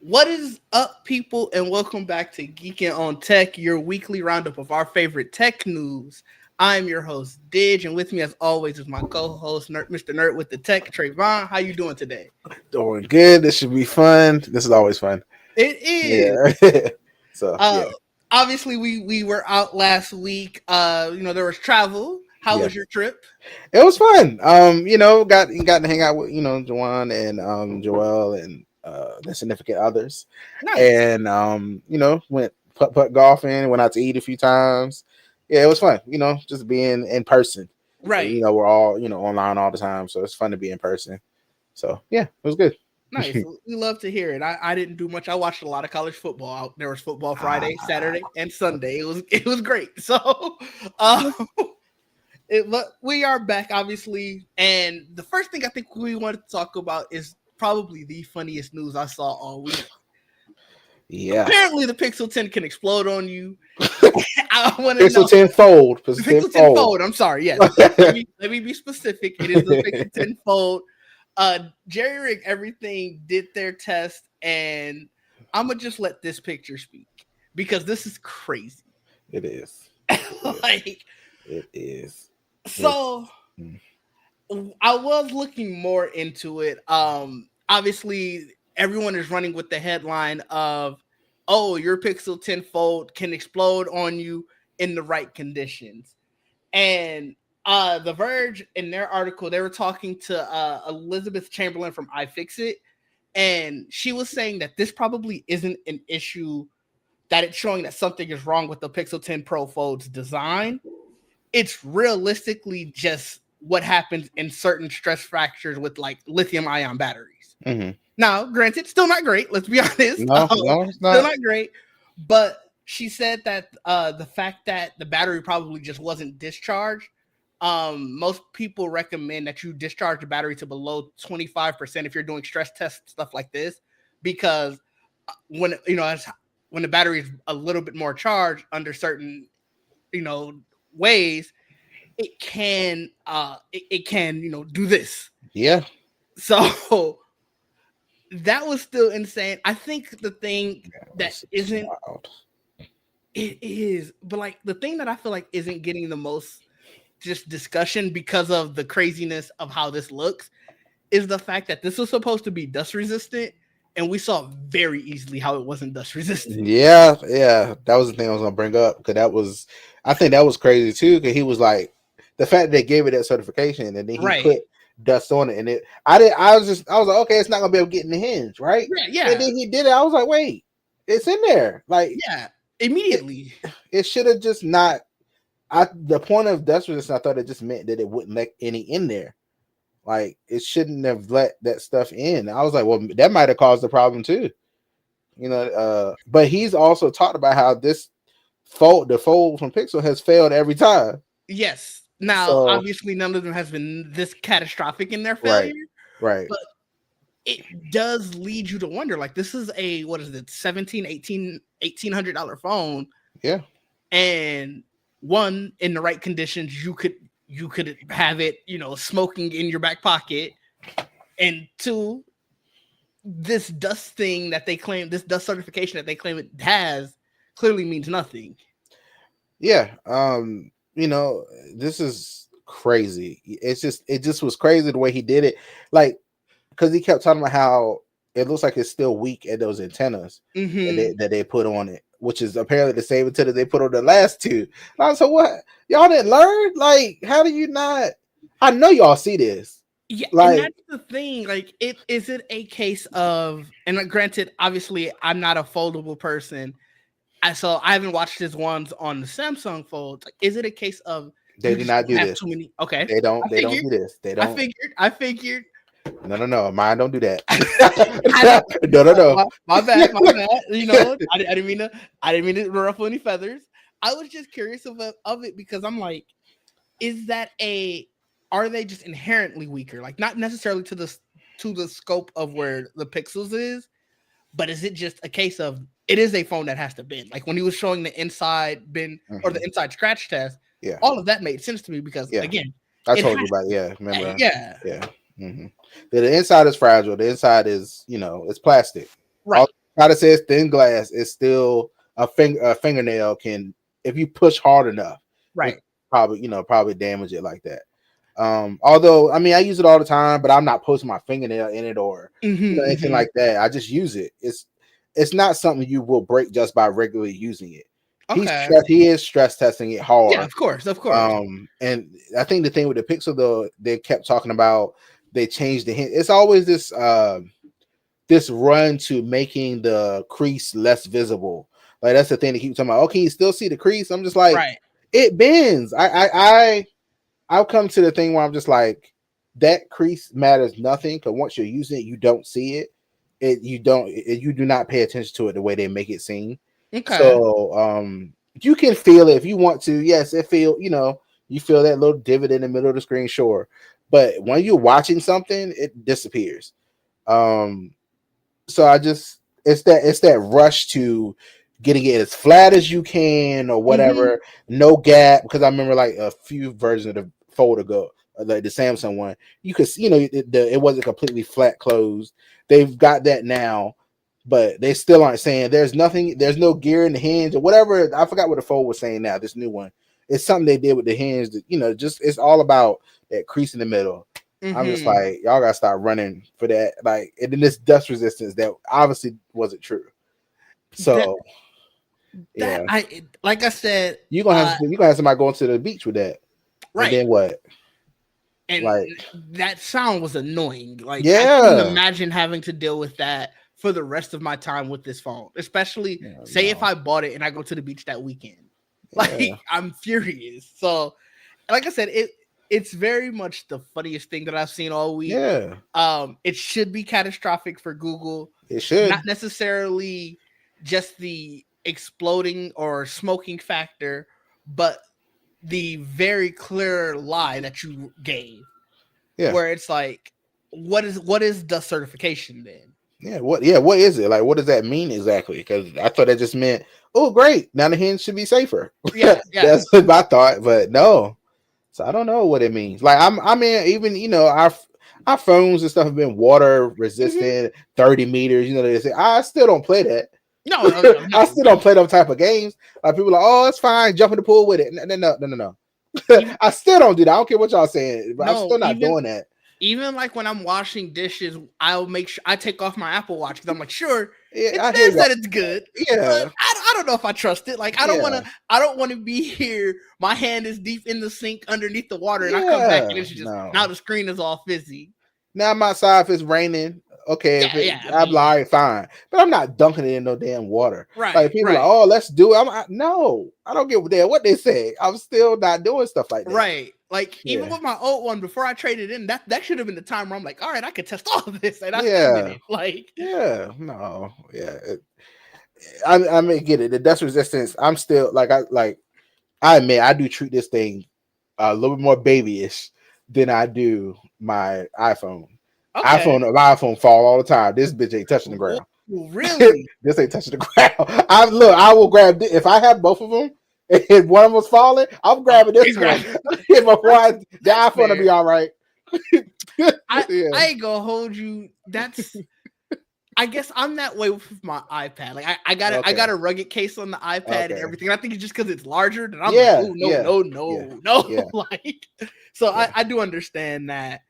What is up, people, and welcome back to Geekin on Tech, your weekly roundup of our favorite tech news. I'm your host, Didge, and with me, as always, is my co-host, Mr. Nerd with the Tech, Trayvon. How you doing today? Doing good. This should be fun. This is always fun. It is. Yeah. So Uh, yeah. Obviously, we were out last week. There was travel. How Yeah. was your trip? It was fun. Got to hang out with Joanne and Joelle and their significant others, Nice. and went putt golfing. Went out to eat a few times. Yeah, it was fun. Just being in person. Right. We're all online all the time, so it's fun to be in person. So yeah, it was good. Nice. We love to hear it. I didn't do much. I watched a lot of college football. There was football Friday, Saturday, and Sunday. It was great. So, but we are back, obviously, and the first thing I think we want to talk about is probably the funniest news I saw all week. Yeah. Apparently, the Pixel 10 can explode on you. I want to Pixel know. 10 Fold. Pixel 10 Fold. I'm sorry. Yes. let me be specific. It is the Pixel 10 Fold. Jerry Rig Everything did their test, and I'm gonna just let this picture speak because this is crazy. It is. It is. So I was looking more into it. Obviously, everyone is running with the headline of, "Oh, your Pixel 10 Fold can explode on you in the right conditions," and The Verge, in their article, they were talking to Elizabeth Chamberlain from iFixit, and she was saying that this probably isn't an issue, that it's showing that something is wrong with the Pixel 10 Pro Fold's design. It's realistically just what happens in certain stress fractures with like lithium ion batteries. Mm-hmm. Now, granted, still not great. Let's be honest. No, it's not. Still not great. But she said that the fact that the battery probably just wasn't discharged. Most people recommend that you discharge the battery to below 25% if you're doing stress tests, stuff like this, because when the battery is a little bit more charged under certain ways, it can do this. Yeah. So that was still insane. I think the thing that isn't wild. It is, but like the thing that I feel like isn't getting the most just discussion because of the craziness of how this looks is the fact that this was supposed to be dust resistant, and we saw very easily how it wasn't dust resistant. Yeah. That was the thing I was gonna bring up, because I think that was crazy too. Because he was like, the fact that they gave it that certification and then he put dust on it, and I was like, okay, it's not gonna be able to get in the hinge, right? Yeah. And then he did it. I was like, wait, it's in there. Like, yeah, immediately. It should have just not. The point of dust resistance, I thought it just meant that it wouldn't let any in there. Like, it shouldn't have let that stuff in. I was like, well, that might have caused the problem too. But he's also talked about how the fold from Pixel has failed every time. Yes. Now, obviously, none of them has been this catastrophic in their failure. Right. But it does lead you to wonder, like, this is a, what is it, $1,800 phone. Yeah. And one, in the right conditions, you could have it, smoking in your back pocket. And two, this dust thing that they claim, this dust certification that they claim it has, clearly means nothing. Yeah. This is crazy. It just was crazy the way he did it. Like, because he kept talking about how it looks like it's still weak at those antennas that they put on it, which is apparently the same antenna they put on the last two. And I was like, what? Y'all didn't learn? Like, how do you not? I know y'all see this. Yeah, like, and that's the thing. Like, is it a case of, and granted, obviously, I'm not a foldable person, so I haven't watched his ones on the Samsung Fold. Like, is it a case of they do not do this? Too many? Okay, they don't do this. They don't. I figured. No. Mine don't do that. I don't. No. My bad. My bad. You know, I didn't mean to. I didn't mean to ruffle any feathers. I was just curious of it because I'm like, is that a? Are they just inherently weaker? Like not necessarily to the scope of where the Pixels is, but is it just a case of it is a phone that has to bend? Like when he was showing the inside bend or the inside scratch test, Yeah. all of that made sense to me because Yeah. again, I it told you has about to. remember? Yeah. Yeah. hmm The inside is fragile. The inside is, it's plastic. All Right. how it says thin glass is still a fingernail can, if you push hard enough, it Right. probably, probably damage it like that. Although I mean I use it all the time, but I'm not posting my fingernail in it or anything Mm-hmm. like that. I just use it. It's not something you will break just by regularly using it. Okay. He is stress testing it Yeah, hard. of course, of course. And I think the thing with the Pixel though, they kept talking about they changed the hint. It's always this run to making the crease less visible. Like that's the thing they keep talking about. Oh, can you still see the crease? I'm just like, Right. it bends. I'll come to the thing where I'm just like, that crease matters nothing because once you're using it, you don't see it. You do not pay attention to it the way they make it seem. Okay. So you can feel it if you want to. Yes, it feel you feel that little divot in the middle of the screen, sure. But when you're watching something, it disappears. Um, so I just it's that rush to getting it as flat as you can or Mm-hmm. whatever, no gap. Because I remember like a few versions of the Fold ago, like the Samsung one, you could see, it wasn't completely flat closed. They've got that now, but they still aren't saying there's no gear in the hinge or whatever. I forgot what the Fold was saying now. This new one, it's something they did with the hinge that just it's all about that crease in the middle. I'm just Mm-hmm. like, y'all gotta start running for that. Like, and then this dust resistance that obviously wasn't true. That So that yeah, like I said, you gonna have somebody going to the beach with that, and right. then what? And Like, that sound was annoying. Like I couldn't yeah, imagine having to deal with that for the rest of my time with this phone. Especially yeah, say if no, I bought it and I go to the beach that weekend. yeah, Like I'm furious. So like I said, it's very much the funniest thing that I've seen all week. yeah. It should be catastrophic for Google, It not should. necessarily just the exploding or smoking factor, but the very clear lie that you gave, Yeah, where it's like, what is the certification then? yeah. What? Yeah. What is it? Like, what does that mean exactly? Because I thought that just meant, oh, great, now the hinge should be safer. Yeah, yeah. That's what I thought, but no. So I don't know what it means. Like I mean, even our phones and stuff have been water Hmm. resistant, 30 meters. They say I still don't play that. No, no, no, I no, still no. don't play those type of games. Like people are like, oh, it's fine, jump in the pool with it. No, no, no, no, no. Even I still don't do that. I don't care what y'all saying, but I'm no, still not doing that. even like when I'm washing dishes, I'll make sure I take off my Apple Watch because I'm like, sure, Yeah, it I hear says y'all. that it's good, but Yeah, I don't know if I trust it. Like yeah, I don't want to be here. My hand is deep in the sink underneath the water, and I come back and yeah. it's just No. now the screen is all fizzy. Now I'm outside if it's raining. Okay, if Yeah, it, yeah. I I'm like, all mean, right, fine. But I'm not dunking it in no damn water. Like right, people are like, right. oh, let's do it. No, I don't give a damn what they say. I'm still not doing stuff like that. Right. Like even Yeah, with my old one before I traded in, that should have been the time where I'm like, all right, I could test all of this, and I still yeah, didn't. Like, yeah. No, yeah. I may get it. The dust resistance. I'm still like. I admit I do treat this thing a little bit more babyish than I do my iPhone. okay, My iPhone fall all the time. This bitch ain't touching the oh, ground. really? This ain't touching the ground. I will grab if I have both of them. If one of them's falling, I'm Oh, grabbing this one. Before the that's iPhone will fair. be all right. Yeah. I ain't gonna hold you. That's I guess I'm that way with my iPad. Like I got Okay. a rugged case on the iPad and Okay. everything. I think it's just because it's larger, and I'm like, Yeah. oh no, Yeah. no, Yeah. no, no. Yeah. Like, so Yeah. I do understand that.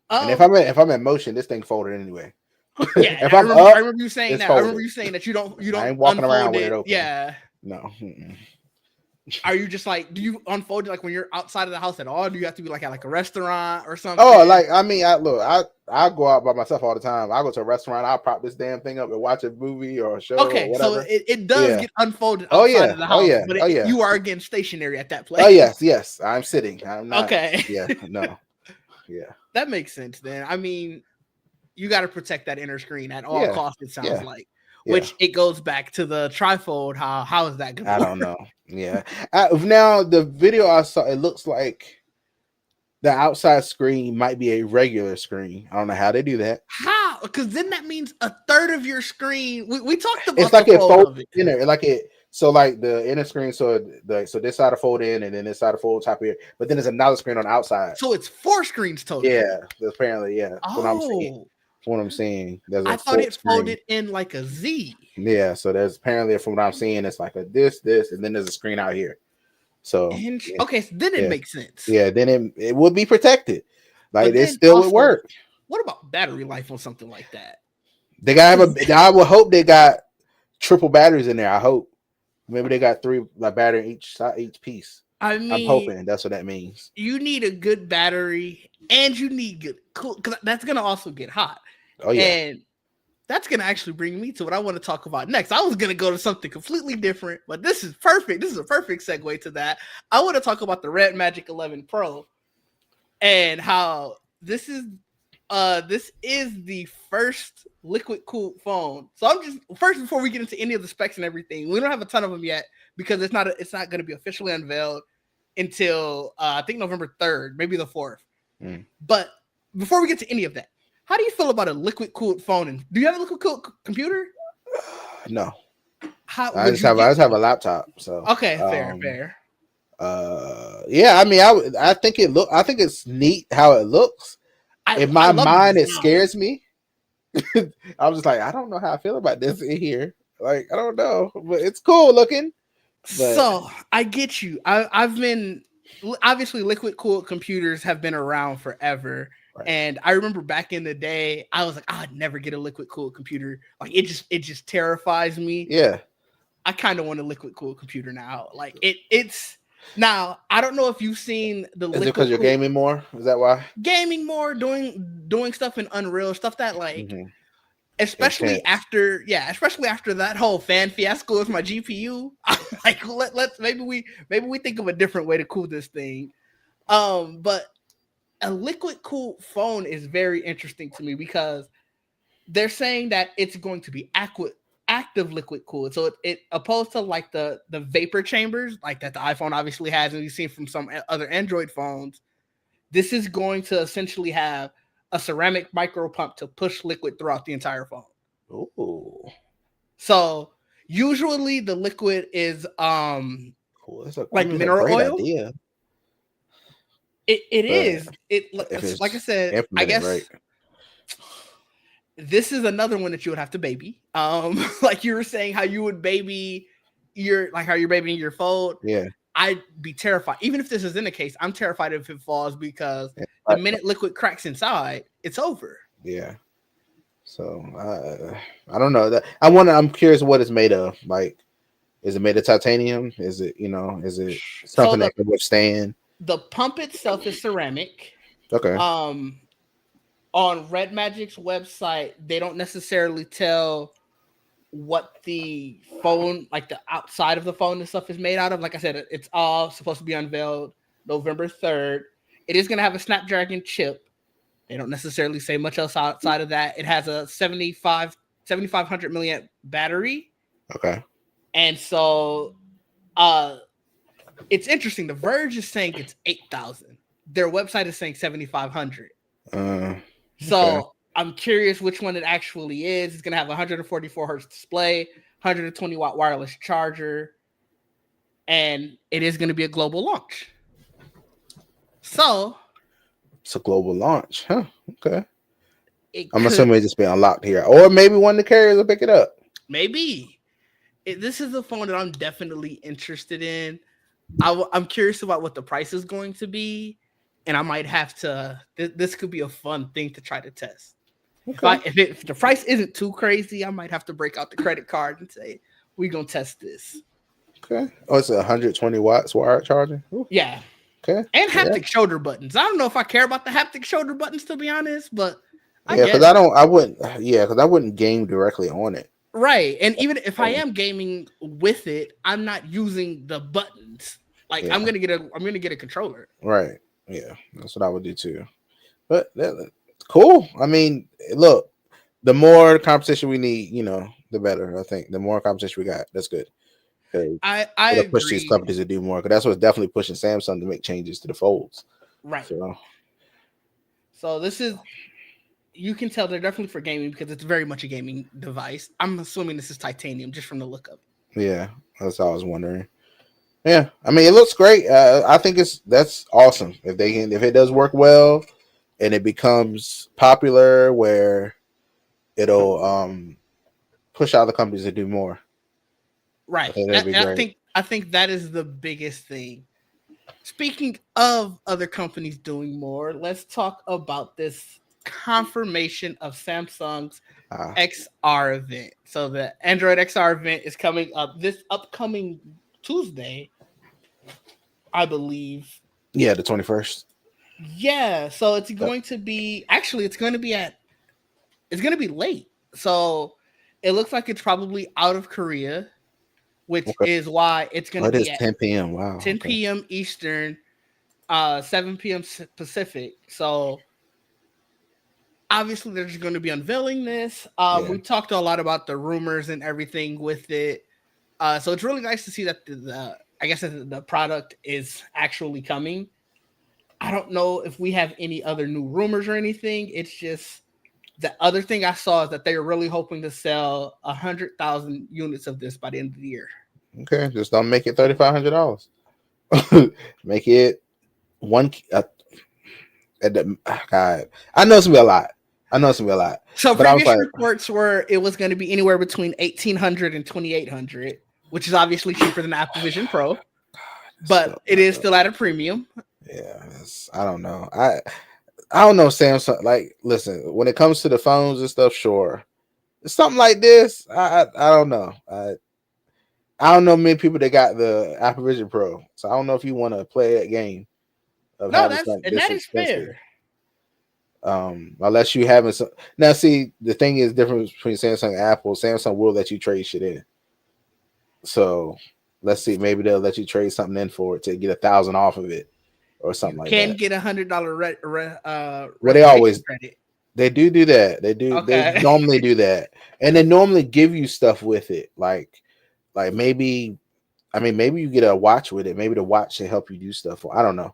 And Um, if I'm in motion, this thing folded anyway. yeah, If I'm I up, remember you saying it's that. I remember folded. you saying that you I don't ain't walking around unfold with it it. open. Yeah. No. Mm-mm. Are you just like, do you unfold it like when you're outside of the house at all? Do you have to be like at like a restaurant or Oh, something? like I mean, I go out by myself all the time. I go to a restaurant, I'll prop this damn thing up and watch a movie or a show or Okay, so whatever. it does Yeah. get unfolded Oh outside of yeah. the Oh house, yeah. but Oh yeah. you are again stationary at that Oh place. yes. Yes. I'm sitting. I'm not. Okay. Yeah. No. Yeah. That makes sense then. I mean, you got to protect that inner screen at all Yeah. costs, it sounds Yeah. like. Yeah. Which it goes back to the trifold. How is that I gonna don't work? know. Yeah. Now the video I saw, it looks like the outside screen might be a regular screen. I don't know how they do that. How? Because then that means a third of your screen. We talked It's about the like it fold folds of it. inner, like it. So like the inner screen, so this side of fold in, and then this side of fold top here. But then there's another screen on the outside. So it's 4 screens total. Yeah, apparently, yeah. That's what I'm saying. Oh, That's what I'm saying. There's I a thought full it screen. folded in like a Z. Yeah, so there's apparently from what I'm seeing, it's like a this, and then there's a screen out here. So yeah, Okay, so then it yeah, makes sense. yeah. Then it would be protected. Like But it then still would also, work. what about battery life on something like that? They gotta have 'Cause, a. I would hope they got triple batteries in there. I hope. Maybe they got three like battery each side, each piece. I I'm mean, hoping that's what that means. you need a good battery and you need good cool because that's gonna also get hot. Oh yeah. And that's gonna actually bring me to what I want to talk about next. I was gonna go to something completely different, but this is perfect. This is a perfect segue to that. I want to talk about the Red Magic 11 Pro and how this is the first liquid cooled phone. So I'm just first before we get into any of the specs and everything, we don't have a ton of them yet because it's not going to be officially unveiled until I think November 3rd, maybe the 4th. Mm. But before we get to any of that, how do you feel about a liquid cooled phone? And do you have a liquid cooled computer? No, How I would just you have I get just have a one? laptop. So Okay, fair. yeah. I mean, I think I think it's neat how it looks. In I my love the mind, it design. scares me. I was just like, I don't know how I feel about this in here. Like, I don't know, but it's cool looking. But So I get you. I've been obviously liquid cooled computers have been around forever. right. And I remember back in the day, I was like, I'd never get a liquid cooled computer. Like it just terrifies me. Yeah. I kind of want a liquid cooled computer now. Like it's now. I don't know if you've seen the Is it liquid because you're cooled gaming more? Is that why? gaming more, doing stuff in Unreal, stuff that like Mm-hmm. especially Intense. especially after that whole fan fiasco with my GPU. I'm like, let's maybe we think of a different way to cool this thing. But a liquid cooled phone is very interesting to me because they're saying that it's going to be active liquid cooled. So it opposed to like the vapor chambers like that the iPhone obviously has, and we've seen from some other Android phones. This is going to essentially have a ceramic micro pump to push liquid throughout the entire phone. Ooh, So usually the liquid is cool. I like mean, it's a mineral great oil. idea, It but is. It if like I it's said, I implemented right, guess this is another one that you would have to baby. Like you were saying how you would baby how you're babying your fold. yeah. I'd be terrified. Even if this isn't the case, I'm terrified if it falls because Yeah. the minute liquid cracks inside, it's over. Yeah. So I don't know that. I'm curious what it's made of. Like, is it made of titanium? Is it is it So something that can withstand? the pump itself is ceramic. Okay. Um, on Red Magic's website, they don't necessarily tell what the phone, like the outside of the phone and stuff, is made out of. Like I said, it's all supposed to be unveiled November 3rd. It is going to have a Snapdragon chip. They don't necessarily say much else outside of that. It has a 7,500 milliamp battery. Okay. And so uh, it's interesting. The Verge is saying it's 8,000. Their website is saying 7,500. Okay. So I'm curious which one it actually is. It's going to have a 144 hertz display, 120 watt wireless charger, and it is going to be a global launch. So It's a global launch, huh? Okay. I'm could assuming it's just been unlocked here, or maybe one of the carriers will pick it up. maybe this is a phone that I'm definitely interested in. I'm curious about what the price is going to be, and I might have to. This could be a fun thing to try to test. Okay. If the price isn't too crazy, I might have to break out the credit card and say we're gonna test this. Okay. Oh, it's 120 watts wired charging. Ooh. Yeah, Okay. and Yeah. haptic shoulder buttons. I don't know if I care about the haptic shoulder buttons to be honest, but I Yeah, because guess I wouldn't. Yeah, because I wouldn't game directly on it. right. And even if I Um, am gaming with it, I'm not using the buttons. Like yeah. I'm gonna get a controller. Right. Yeah, that's what I would do too. But cool. I mean, look, the more competition we need, the better. I think the more competition we got, that's good. 'Cause I it'll push these agree. companies to do more. Because that's what's definitely pushing Samsung to make changes to the folds. Right. So So this is, you can tell they're definitely for gaming because it's very much a gaming device. I'm assuming this is titanium just from the look of it. yeah, that's all I was wondering. Yeah, I mean, it looks great. I think that's awesome if it does work well and it becomes popular where it'll push other companies to do more. I Right. think that'd be great. I think that is the biggest thing. Speaking of other companies doing more, let's talk about this confirmation of Samsung's Uh, XR event. So the Android XR event is coming up this upcoming Tuesday, I believe. yeah, the 21st. Yeah, so it's Yep. going to be, actually it's going to be at, it's going to be late. So it looks like it's probably out of Korea, which Okay. is why it's going Oh, to it is be at 10 p.m. Wow. 10 Okay. p.m. Eastern, 7 p.m. Pacific. So obviously they're just going to be unveiling this. Yeah. We talked a lot about the rumors and everything with it. So it's really nice to see that the I guess the product is actually coming. I don't know if we have any other new rumors or anything. It's just the other thing I saw is that they're really hoping to sell 100,000 units of this by the end of the year. Okay. Just don't make it $3,500. Make it one. God, I know it's gonna be a lot. I know it's gonna be a lot. So But I was previous like, reports were it was going to be anywhere between 1,800 and 2,800, which is obviously cheaper than the Apple Vision Pro, it's still but it not is good. still at a premium. Yeah, I don't know. I don't know Samsung. Like, listen, when it comes to the phones and stuff, sure, something like this. I don't know. I don't know many people that got the Apple Vision Pro, so I don't know if you want to play that game of No, having that's something and this that is expensive. fair. Unless you having some. Now, see, the thing is difference between Samsung and Apple. Samsung will let you trade shit in. So let's see, maybe they'll let you trade something in for it to get 1,000 off of it or something You like can that. get $100 Well, they reservation always credit. do that. They Okay. normally do that, and they normally give you stuff with it, like maybe I mean maybe you get a watch with it. Maybe the watch should help you do stuff. I don't know.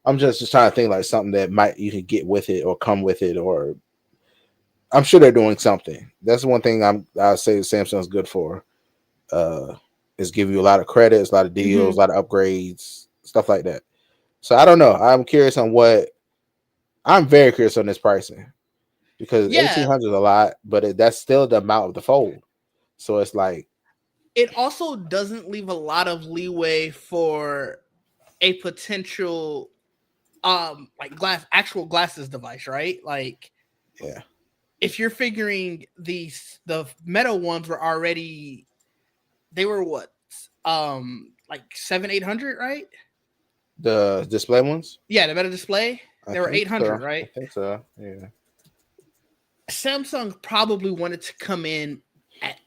I'm just trying to think like something that might you can get with it or come with it, or I'm sure they're doing something. That's one thing I'll say Samsung's good for. Uh, is give you a lot of credits, a lot of deals, Hmm. a lot of upgrades, stuff like that. So I don't know. I'm curious on what I'm very curious on this pricing because Yeah, 1,800 is a lot, but that's still the amount of the fold. So it's like, it also doesn't leave a lot of leeway for a potential like actual glasses device, right? Like yeah, if you're figuring the Meta ones were already, they were what, like 700-800, right? the display ones. Yeah, the Meta display, I they were think so. 800, I right? think so. Yeah, Samsung probably wanted to come in at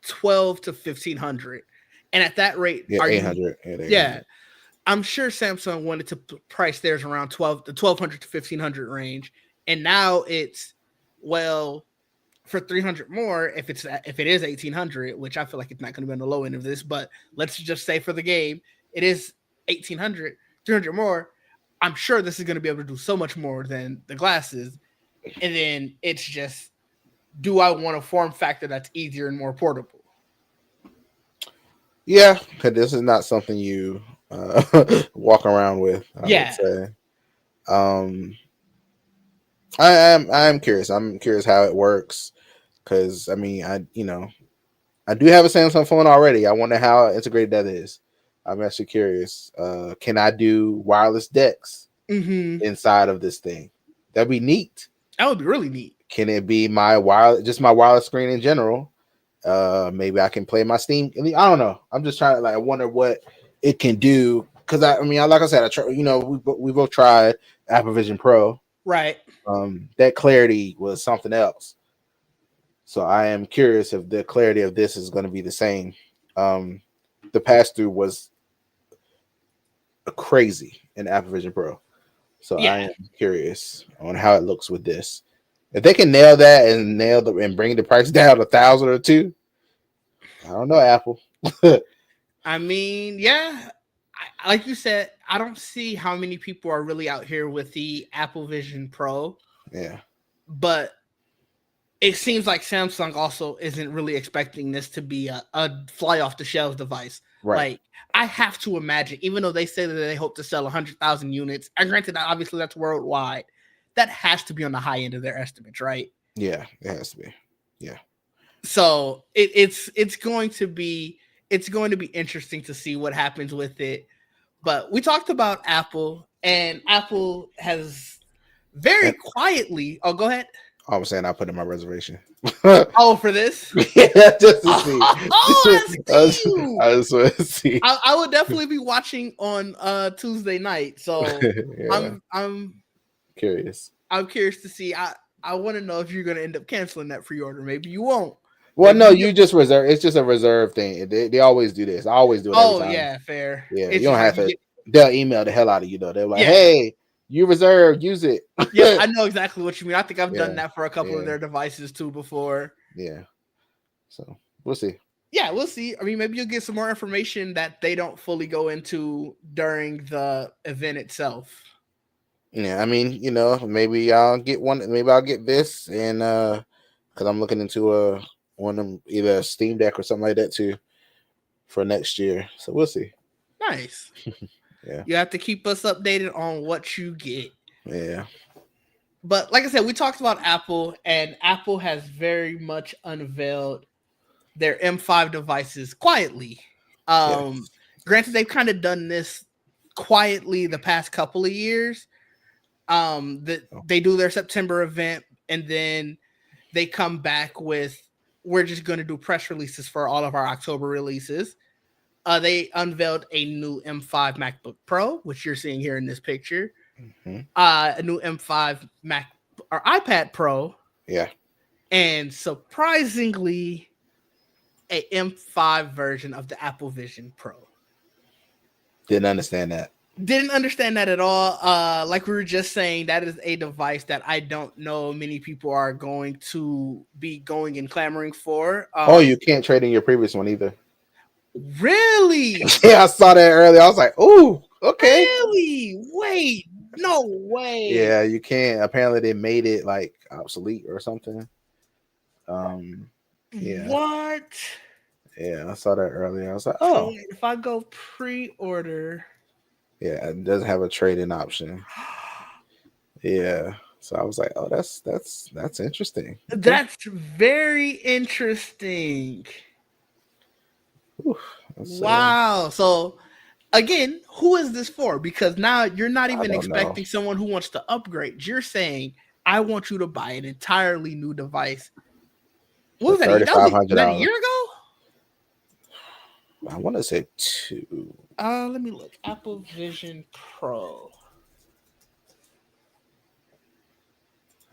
12 to 1,500, and at that rate, yeah, are you? 800. Yeah, Yeah, 800. I'm sure Samsung wanted to price theirs around 1200 to 1,500 range, and now it's, well, for 300 more, if it is 1,800, which I feel like it's not going to be on the low end of this, but let's just say for the game it is 1,800, 300 more. I'm sure this is going to be able to do so much more than the glasses, and then it's just, do I want a form factor that's easier and more portable? Yeah, because this is not something you walk around with. I would Yeah. say. Um, I am curious. I'm curious how it works because I mean I do have a Samsung phone already. I wonder how integrated that is. I'm actually curious. Can I do wireless decks Mm-hmm. inside of this thing? That'd be neat. That would be really neat. Can it be my wireless screen in general? Maybe I can play my Steam. I don't know. I'm just trying to like I wonder what it can do because I mean like I said I try, we both tried Apple Vision Pro. Right. That clarity was something else. So I am curious if the clarity of this is going to be the same. Um, the pass through was crazy in Apple Vision Pro. So I Yeah. am curious on how it looks with this. If they can nail that and and bring the price down 1,000 or two, I don't know, Apple. I mean, yeah. Like you said, I don't see how many people are really out here with the Apple Vision Pro, Yeah, but it seems like Samsung also isn't really expecting this to be a fly off the shelves device. right. Like, I have to imagine, even though they say that they hope to sell 100,000 units, and granted, obviously that's worldwide, that has to be on the high end of their estimates, right? Yeah, it has to be. Yeah, So it's going to be interesting to see what happens with it. But we talked about Apple, and Apple has very and quietly. Oh, go ahead. I was saying I put in my reservation. Oh, for this. Yeah, just to see. Oh, I see you. I just want to see. I would definitely be watching on Tuesday night. So Yeah, I'm curious. I'm curious to see. I want to know if you're gonna end up canceling that pre-order. Maybe you won't. Well, Maybe no, you you get. just reserve. It's just a reserve thing. They always do this. I always do it every Oh time. yeah, fair. Yeah, It's you don't just like have you to. get. They'll email the hell out of you though. They're like, Yeah. "Hey, you reserved. Use it." Yep, I know exactly what you mean. I think I've done Yeah, that for a couple of yeah, their devices too before. yeah. So we'll see. Yeah, we'll see. I mean, maybe you'll get some more information that they don't fully go into during the event itself. Yeah, I mean, maybe I'll get one. Maybe I'll get this, and because I'm looking into one of them, either a Steam Deck or something like that too for next year. So we'll see. Nice. Yeah, You have to keep us updated on what you get. yeah, But like I said, we talked about Apple, and Apple has very much unveiled their M5 devices quietly. yes, Granted, yes. they've kind of done this quietly the past couple of years. That Oh, they do their September event, and then they come back with, we're just going to do press releases for all of our October releases. They unveiled a new M5 MacBook Pro, which you're seeing here in this picture. mhm. A new M5 Mac or iPad Pro, Yeah, and surprisingly, a M5 version of the Apple Vision Pro. didn't understand that. Didn't understand that at all. Like we were just saying, that is a device that I don't know many people are going to be going and clamoring for. Oh, you can't trade in your previous one either. Really? Yeah, I saw that earlier. I was like, "Ooh, okay." Really? Wait, no way. Yeah, you can't. Apparently, they made it like obsolete or something. Um, yeah, What? yeah, I saw that earlier. I was like, So "Oh, wait, if I go pre-order, yeah." It doesn't have a trade-in option. Yeah, so I was like, "Oh, that's interesting." Okay, that's very interesting. Whew, that's Wow. So again, who is this for? Because now you're not I even don't know. expecting someone who wants to upgrade. You're saying, I want you to buy an entirely new device. What For was that? thirty five hundred Was that a dollars, year ago? I want to say two. Let me look. Apple Vision Pro.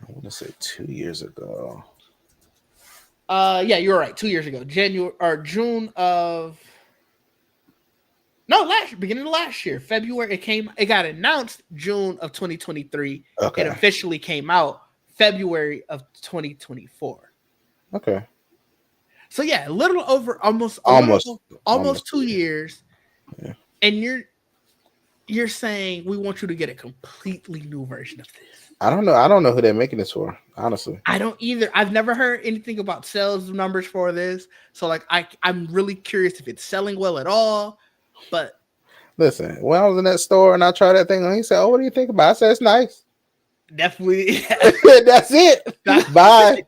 I want to say 2 years ago. Yeah, you're right. 2 years ago, January or June of no last beginning of last year, February. It got announced June of 2023. It Okay, officially came out February of 2024. okay, So yeah, a little over almost, almost almost. 2 years, Yeah. and you're saying we want you to get a completely new version of this. I don't know. I don't know who they're making this for. Honestly, I don't either. I've never heard anything about sales numbers for this. So like I'm really curious if it's selling well at all. But listen. When I was in that store and I tried that thing, he said, "Oh, what do you think about it?" I said, "It's nice." definitely That's it. Bye.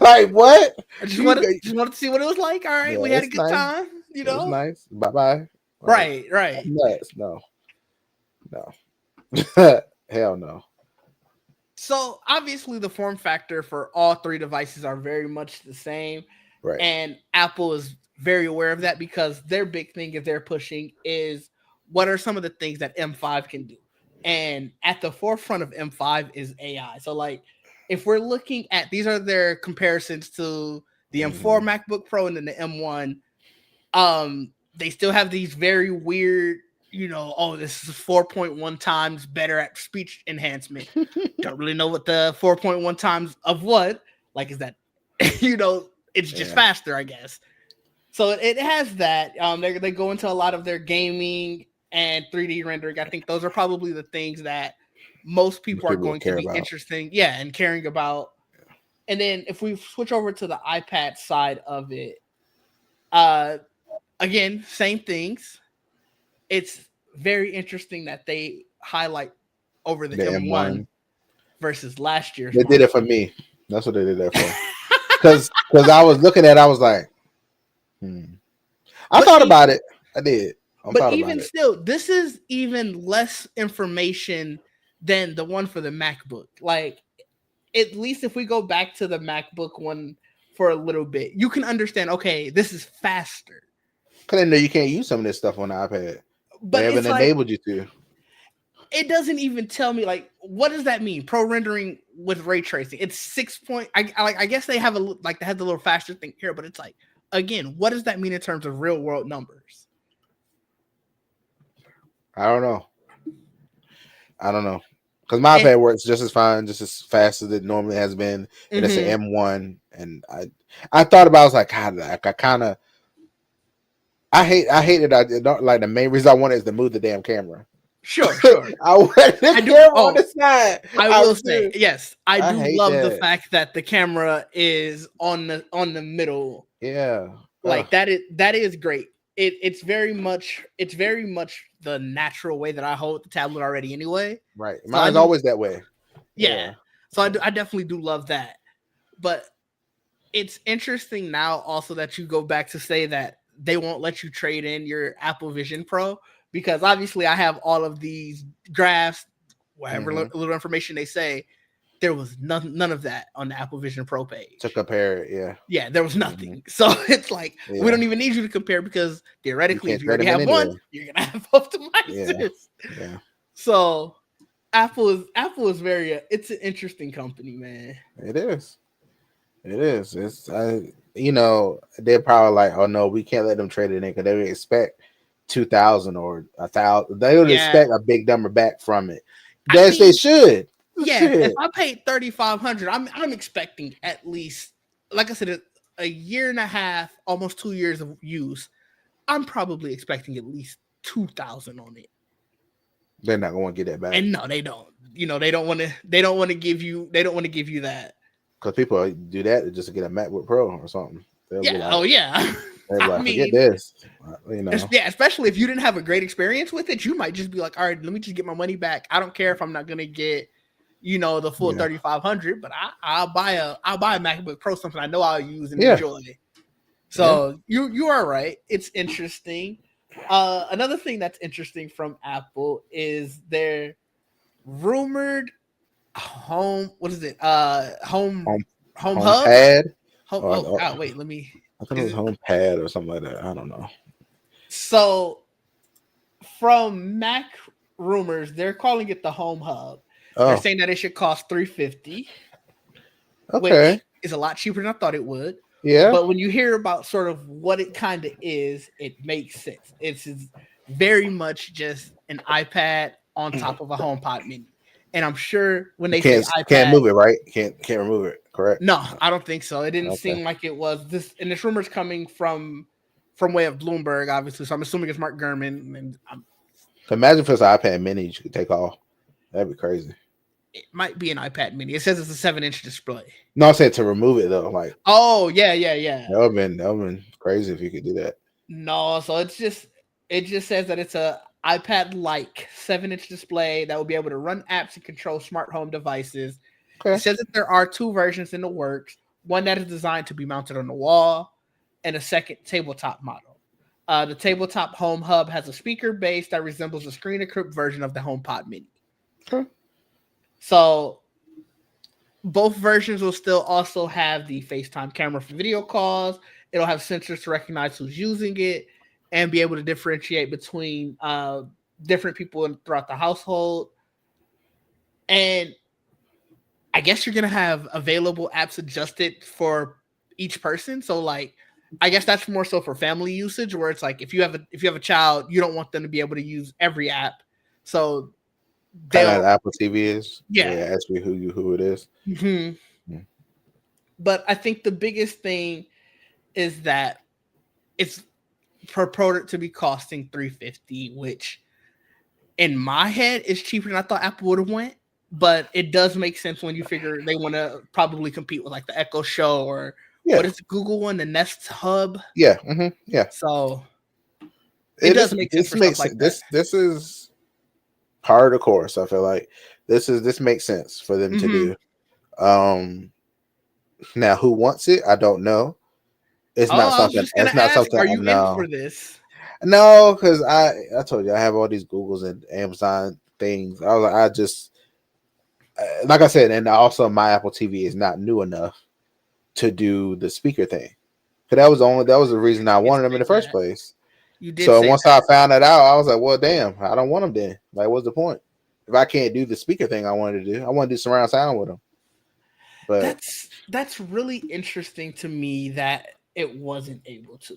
Like what? I just You wanted got- just wanted to see what it was like. All right, yeah, we had a it's good nice. time, you It was know. nice. Bye bye. Like Right, right. nuts. No, no. Hell no. So obviously the form factor for all three devices are very much the same. Right. And Apple is very aware of that because their big thing is they're pushing is what are some of the things that M5 can do. And at the forefront of M5 is AI. So like if we're looking at these are their comparisons to the M4 MacBook Pro and then the M1, they still have these very weird oh, this is 4.1 times better at speech enhancement. Don't really know what the 4.1 times of what. Like, is that, it's just Yeah, faster, I guess. So it has that. They go into a lot of their gaming and 3D rendering. I think those are probably the things that most most people are people would going to care be about. interesting, yeah, and caring about. And then if we switch over to the iPad side of it, uh, again, same things. It's very interesting that they highlight over the The M1 M1, versus last year's they did it model. for me. That's what they did that for. Because I was looking at, it, I was like, hmm. I but thought about even it. I did. I but thought about even it. still, this is even less information than the one for the MacBook. Like, at least if we go back to the MacBook one for a little bit, you can understand, okay, this is faster. Cause I know you can't use some of this stuff on the iPad. They But haven't it's like, enabled you to. it doesn't even tell me, like, what does that mean? Pro rendering with ray tracing. It's 6 point. I guess they have they have the little faster thing here, but it's like, again, what does that mean in terms of real world numbers? I don't know. I don't know. Because my And iPad works just as fine, just as fast as it normally has been, and it's an mm-hmm, M1. And I thought about, I was like, God, like, I kind of, I hate it. I don't like, the main reason I wanted is to move the damn camera. sure. I want the I do. camera on Oh, the side. I I will say, do. yes, I I do hate love the that. fact that the camera is on the middle. Yeah. Ugh. Like, that is great. It's very much the natural way that I hold the tablet already anyway. Right. So I Mine's do, always that way. yeah. Yeah. So Yeah. I definitely do love that. But it's interesting now also that you go back to say that they won't let you trade in your Apple Vision Pro, because obviously I have all of these graphs, whatever Hmm. little information they say. There was none of that on the Apple Vision Pro To page. compare it. Yeah. Yeah, there was Hmm. nothing. So it's like, we Yeah. don't even need you to compare, because You theoretically, if can't you trade already them in have one, anyway. you're gonna have both Yeah. devices. Yeah. So Apple is very it's an interesting company, man. It is. It is. It's they're probably like, oh no, we can't let them trade it in because they would expect 2,000 or 1,000. They would Yeah, expect a big number back from it. I Yes, they mean, should. yeah. If Shit. I paid 3,500, I'm expecting at least, like I said, a year and a half, almost 2 years of use. I'm probably expecting at least 2,000 on it. They're not going to get that back And no, they don't. They don't want to. They don't want to give you. They don't want to give you that. because people do that just to get a MacBook Pro or something. They'll be Yeah. like, Oh yeah. I forget mean, this. You know. yeah. Especially if you didn't have a great experience with it, you might just be like, all right, let me just get my money back. I don't care if I'm not gonna get, the full Yeah. 3,500, but I'll buy a MacBook Pro, something I know I'll use and Yeah. enjoy. Yeah. So you are right. It's interesting. Another thing that's interesting from Apple is their rumored home. What is it? Home Home home hub. pad. Oh Or God, wait. Let me. I thought it Is was it home pad or something like that. I don't know. so? From Mac rumors, they're calling it the Home Hub. They're Oh, saying that it should cost 350, okay. which is a lot cheaper than I thought it would. Yeah. But when you hear about sort of what it kind of is, it makes sense. It's very much just an iPad on top of a HomePod mini. And I'm sure when You they say can't iPad, move it, right? Can't remove it, correct? no, I don't think so. It didn't Okay. seem like it was this. And this rumor's coming from way of Bloomberg, obviously. So I'm assuming it's Mark Gurman, and Imagine if it's an iPad mini you could take off. That'd be crazy. it might be an iPad mini. It says it's a 7-inch display. No, I said to remove it though. Like Oh yeah. that would been crazy if you could do that. No, so it just says that it's a iPad like 7-inch display that will be able to run apps and control smart home devices. It Okay. says that there are two versions in the works, one that is designed to be mounted on the wall, and a second tabletop model. The tabletop home hub has a speaker base that resembles a screen equipped version of the HomePod Mini. Okay. So both versions will still also have the FaceTime camera for video calls. It'll have sensors to recognize who's using it and be able to differentiate between different people throughout the household. And I guess you're gonna have available apps adjusted for each person. So like I guess that's more so for family usage, where it's like if you have a child, you don't want them to be able to use every app, so Kind of they'll Apple TV is yeah. where it asks you who it is. Hmm. Mm. But I think the biggest thing is that it's purported to be costing 350, which in my head is cheaper than I thought Apple would have went. But it does make sense when you figure they want to probably compete with like the Echo Show or Yeah, what is the Google one, the Nest Hub. yeah, yeah. So it It does is. make sense This for stuff makes like that. this is part of the course. I feel like this makes sense for them to Hmm. do. Um, Now who wants it? I don't know. It's not Oh, I was something. just gonna It's not ask, something. are I you in know. for this? No, because I told you I have all these Googles and Amazon things. I was like, I just like I said, and also my Apple TV is not new enough to do the speaker thing. Cause that was the reason I You did wanted them in say the first that. place. You did So say once I found that out, I was like, well, damn, I don't want them then. Like, what's the point? If I can't do the speaker thing I wanted to do, I want to do surround sound with them. But that's really interesting to me that it wasn't able to.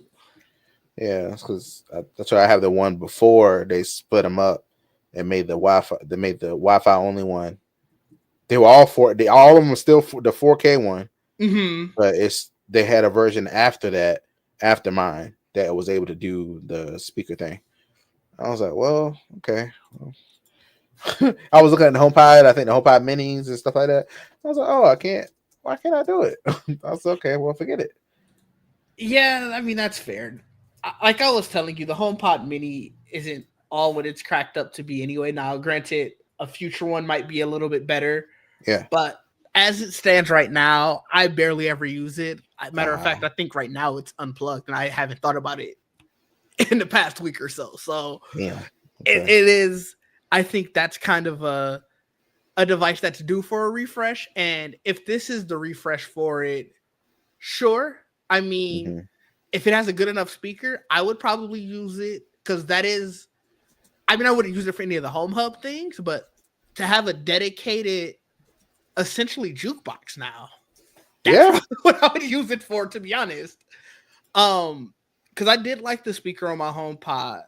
yeah, because that's why I have the one before they split them up and made the Wi-Fi. They made the Wi-Fi only one. They were all four. They all of them were still the 4K one, Hmm. but they had a version after that, after mine, that was able to do the speaker thing. I was like, well, okay. I was looking at the HomePod. I think the HomePod Minis and stuff like that. I was like, oh, I can't. Why can't I do it? I was okay. Well, forget it. Yeah, I mean that's fair. Like I was telling you, the HomePod Mini isn't all what it's cracked up to be anyway. Now, granted, a future one might be a little bit better, Yeah. but as it stands right now, I barely ever use it. Matter of Uh, fact, I think right now it's unplugged, and I haven't thought about it in the past week or so. So yeah. it, Okay. it is. I think that's kind of a device that's due for a refresh, and if this is the refresh for it, sure. I mean, Mm-hmm. if it has a good enough speaker, I would probably use it because that is. I mean, I wouldn't use it for any of the home hub things, but to have a dedicated, essentially jukebox now, that's Yeah. probably what I would use it for. To be honest, because I did like the speaker on my home pod.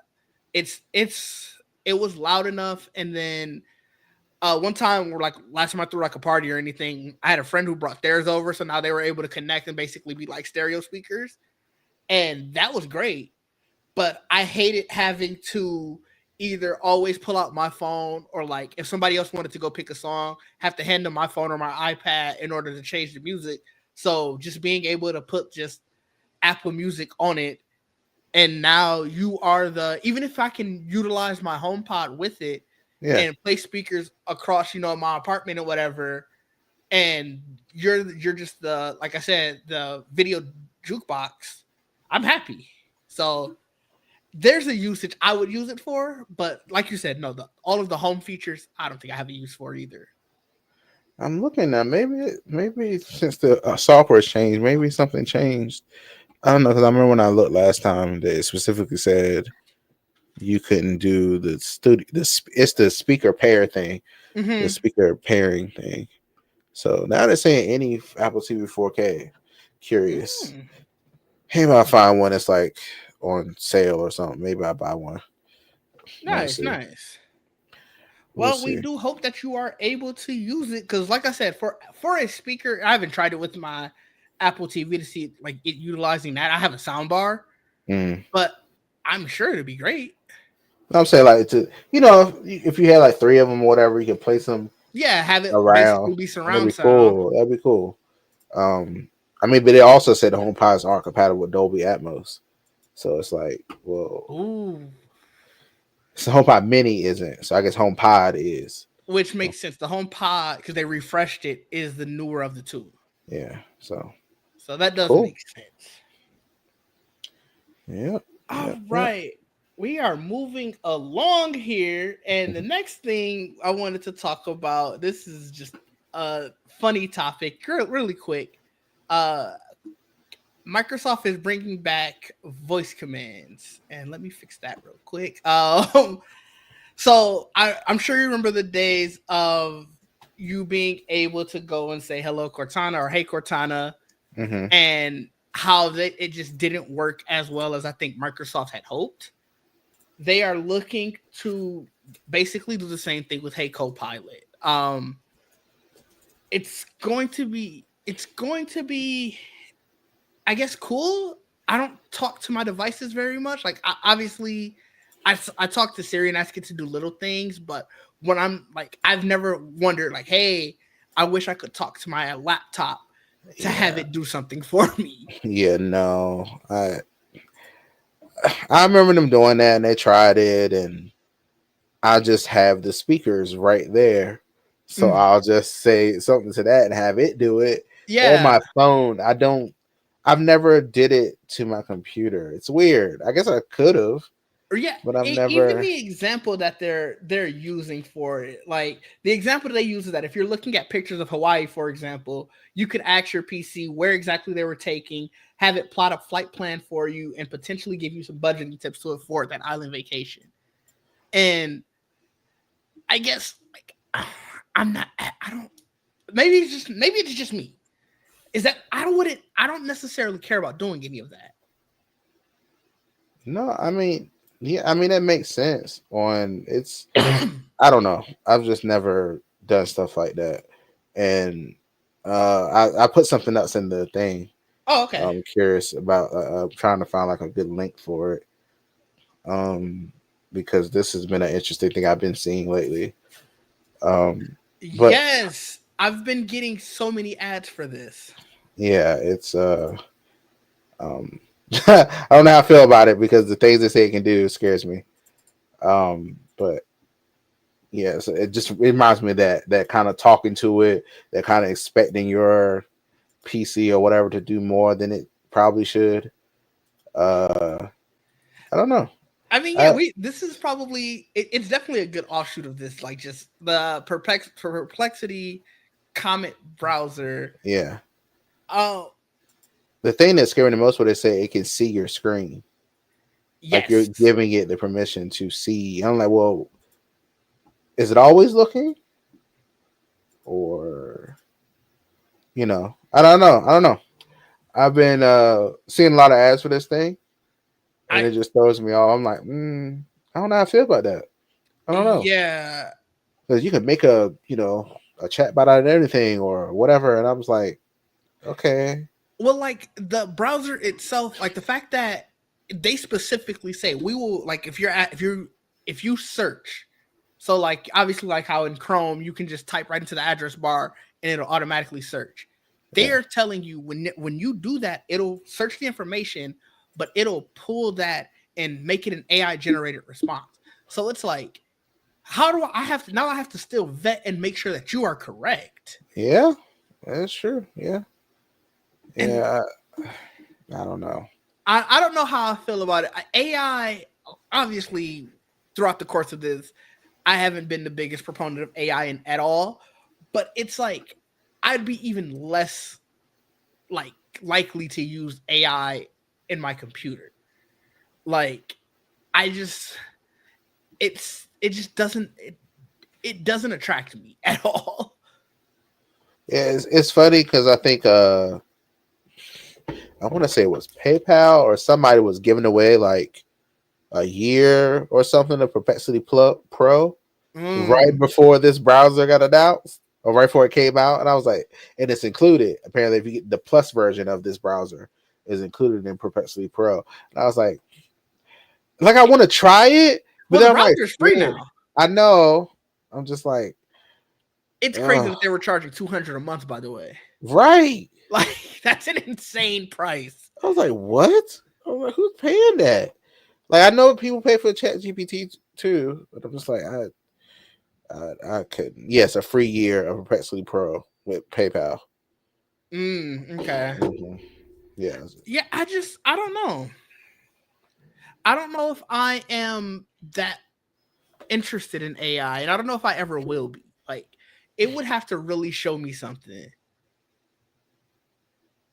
It was loud enough, and then one time we're like last time I threw like a party or anything, I had a friend who brought theirs over, so now they were able to connect and basically be like stereo speakers, and that was great. But I hated having to either always pull out my phone or like if somebody else wanted to go pick a song, have to hand them my phone or my iPad in order to change the music. So just being able to put just Apple Music on it, and now you are the even if I can utilize my HomePod with it Yeah. and play speakers across, my apartment or whatever, and you're just the like I said, the video jukebox, I'm happy. So there's a usage I would use it for, but like you said, no, all of the home features, I don't think I have a use for either. I'm looking now. Maybe since the software changed, maybe something changed. I don't know because I remember when I looked last time, they specifically said you couldn't do the studio. It's the speaker pair thing, the Hmm. speaker pairing thing. So now they're saying any Apple TV 4K. Curious. Mm, Maybe I find one that's like on sale or something. Maybe I buy one. We'll nice, see. nice. We'll Well, we see. do hope that you are able to use it because, like I said, for a speaker, I haven't tried it with my Apple TV to see like it utilizing that. I have a sound bar, Mm. but I'm sure it'd be great. I'm saying like if you had like three of them or whatever, you can place them Yeah, have it around. basically be That'd surround be sound. cool. That'd be cool. Um, I mean, but they also said the HomePods aren't compatible with Dolby Atmos, so it's like, well, Ooh, so HomePod Mini isn't. So I guess HomePod is. which So, makes sense. The HomePod, because they refreshed it, is the newer of the two, yeah. So so that does cool. make sense. Yep. All Yep. Yep. right. We are moving along here. And the next thing I wanted to talk about, this is just a funny topic, really quick. Uh, Microsoft is bringing back voice commands. And let me fix that real quick. So I'm sure you remember the days of you being able to go and say hello Cortana or hey Cortana, Mm-hmm. and how it just didn't work as well as I think Microsoft had hoped. They are looking to basically do the same thing with Hey Copilot. It's going to be I guess cool. I don't talk to my devices very much. Like obviously, I talk to Siri and ask it to do little things, but when I'm like, I've never wondered like, hey, I wish I could talk to my laptop to have Yeah, it do something for me. yeah, no, I remember them doing that, and they tried it, and I just have the speakers right there, so Mm, I'll just say something to that and have it do it on yeah, my phone. I don't. I've never did it to my computer. It's weird. I guess I could have, or yeah, but I've even never. the example that they're using for it, like the example that they use is that if you're looking at pictures of Hawaii, for example, you could ask your PC where exactly they were taking, have it plot a flight plan for you, and potentially give you some budgeting tips to afford that island vacation. And I guess like I'm not, I don't. Maybe it's just me. Is that I don't necessarily care about doing any of that. No, I mean, yeah, I mean that makes sense. On it's, I don't know. I've just never done stuff like that, and I put something else in the thing. Oh, okay. I'm curious about trying to find like a good link for it. Um, because this has been an interesting thing I've been seeing lately. Um, but Yes, I've been getting so many ads for this. yeah, it's um, I don't know how I feel about it because the things they say it can do scares me. But yeah, so it just reminds me of that kind of talking to it, that kind of expecting your PC or whatever to do more than it probably should. Uh, I don't know. I mean, yeah, I, we this is probably it's definitely a good offshoot of this, like just the perplexity Comet browser. yeah, Oh, the thing that's scary the most, what they say, it can see your screen, like you're yes. giving it the permission to see. I'm like, well, is it always looking, or I don't know. I don't know. I've been seeing a lot of ads for this thing, and I it just throws me off. I'm like, I don't know how I feel about that. I don't know, Yeah. because you can make a chat bot out of anything or whatever, and I was like, okay, Well, like the browser itself, like the fact that they specifically say we will like if you search, so like obviously like how in Chrome you can just type right into the address bar and it'll automatically search. They yeah, are telling you when you do that, it'll search the information, but it'll pull that and make it an AI generated response. So it's like, how do I have to now? I have to still vet and make sure that you are correct. yeah, that's true. Yeah, And yeah. I don't know. I don't know how I feel about it. AI, obviously, throughout the course of this, I haven't been the biggest proponent of AI at all, but it's like I'd be even less like likely to use AI in my computer. Like I just it just it doesn't attract me at all. Yeah, it's funny because I think I want to say it was PayPal or somebody was giving away like a year or something of Perplexity Pro right Mm. before this browser got announced or right before it came out, and I was like, and it's included. Apparently, if you get the plus version of this browser is included in Perplexity Pro, and I was like I want to try it, but Well, the then I'm like browser is free scared. now. I know. I'm just like, It's crazy ugh, that they were charging 200 a month. By the way, right. like that's an insane price. I was like, what? I was like, who's paying that? Like, I know people pay for Chat GPT too, but I'm just like, I couldn't. Yes, a free year of Perplexity Pro with PayPal. Okay. Hmm. Yeah, Yeah, I don't know. I don't know if I am that interested in AI, and I don't know if I ever will be. Like, it would have to really show me something.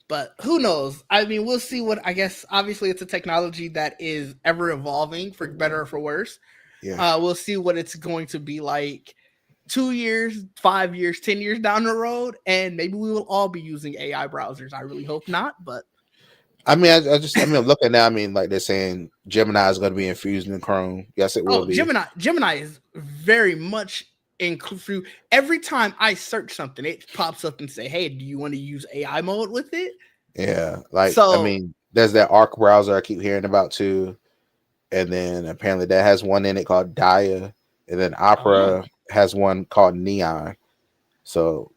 But who knows? I mean, we'll see what I guess obviously it's a technology that is ever evolving for better or for worse. yeah, We'll see what it's going to be like 2 years, 5 years, 10 years down the road, and maybe we will all be using AI browsers. I really hope not, but I mean, I'm looking now. I mean, like they're saying Gemini is going to be infused in Chrome. Yes, it will Oh, be. Gemini is very much inclusive. Every time I search something, it pops up and say, "Hey, do you want to use AI mode with it?" Yeah, like I So, mean, there's that Arc browser I keep hearing about too, and then apparently that has one in it called Dia, and then oh, Opera has one called Neon. So,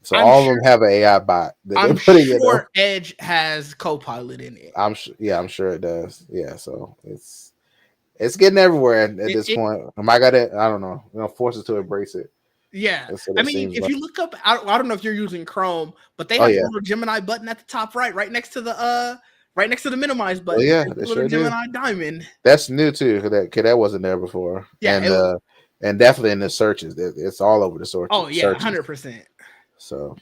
so I'm all of them sure have an AI bot that they're I'm putting in them. sure Edge has Copilot in it. Yeah, I'm sure it does. Yeah, so it's getting everywhere at It, this it point. Am I gotta? I don't know. Force us to embrace it. Yeah. That's what I it mean, seems if like. you look up, I don't know if you're using Chrome, but they Oh have a yeah, little Gemini button at the top right next to the right next to the minimize oh button. yeah, There's they a little sure do. Gemini diamond. That's new too. That wasn't there before, Yeah, it was. and definitely in the searches, it's all over the Oh yeah, searches. 100%. So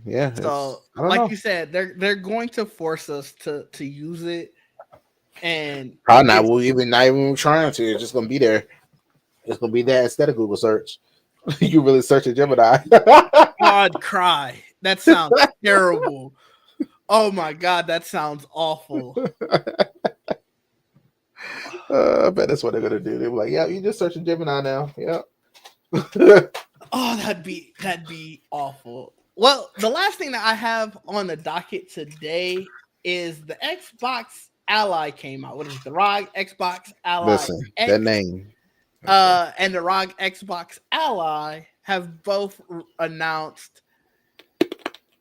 yeah, So, I don't like know. you said, they're going to force us to use it, and Probably not. it's We'll even not even trying to. It's just gonna be there. It's gonna be there instead of Google search. You really search a Gemini. odd cry. That sounds terrible. Oh my god, that sounds awful. I bet that's what they're gonna do. They're like, yeah, you just search a Gemini now. Yeah. Oh, that'd be awful. Well, the last thing that I have on the docket today is the Xbox Ally came out. What is it? The ROG Xbox Ally Listen, that X name. Okay. and the ROG Xbox Ally have both announced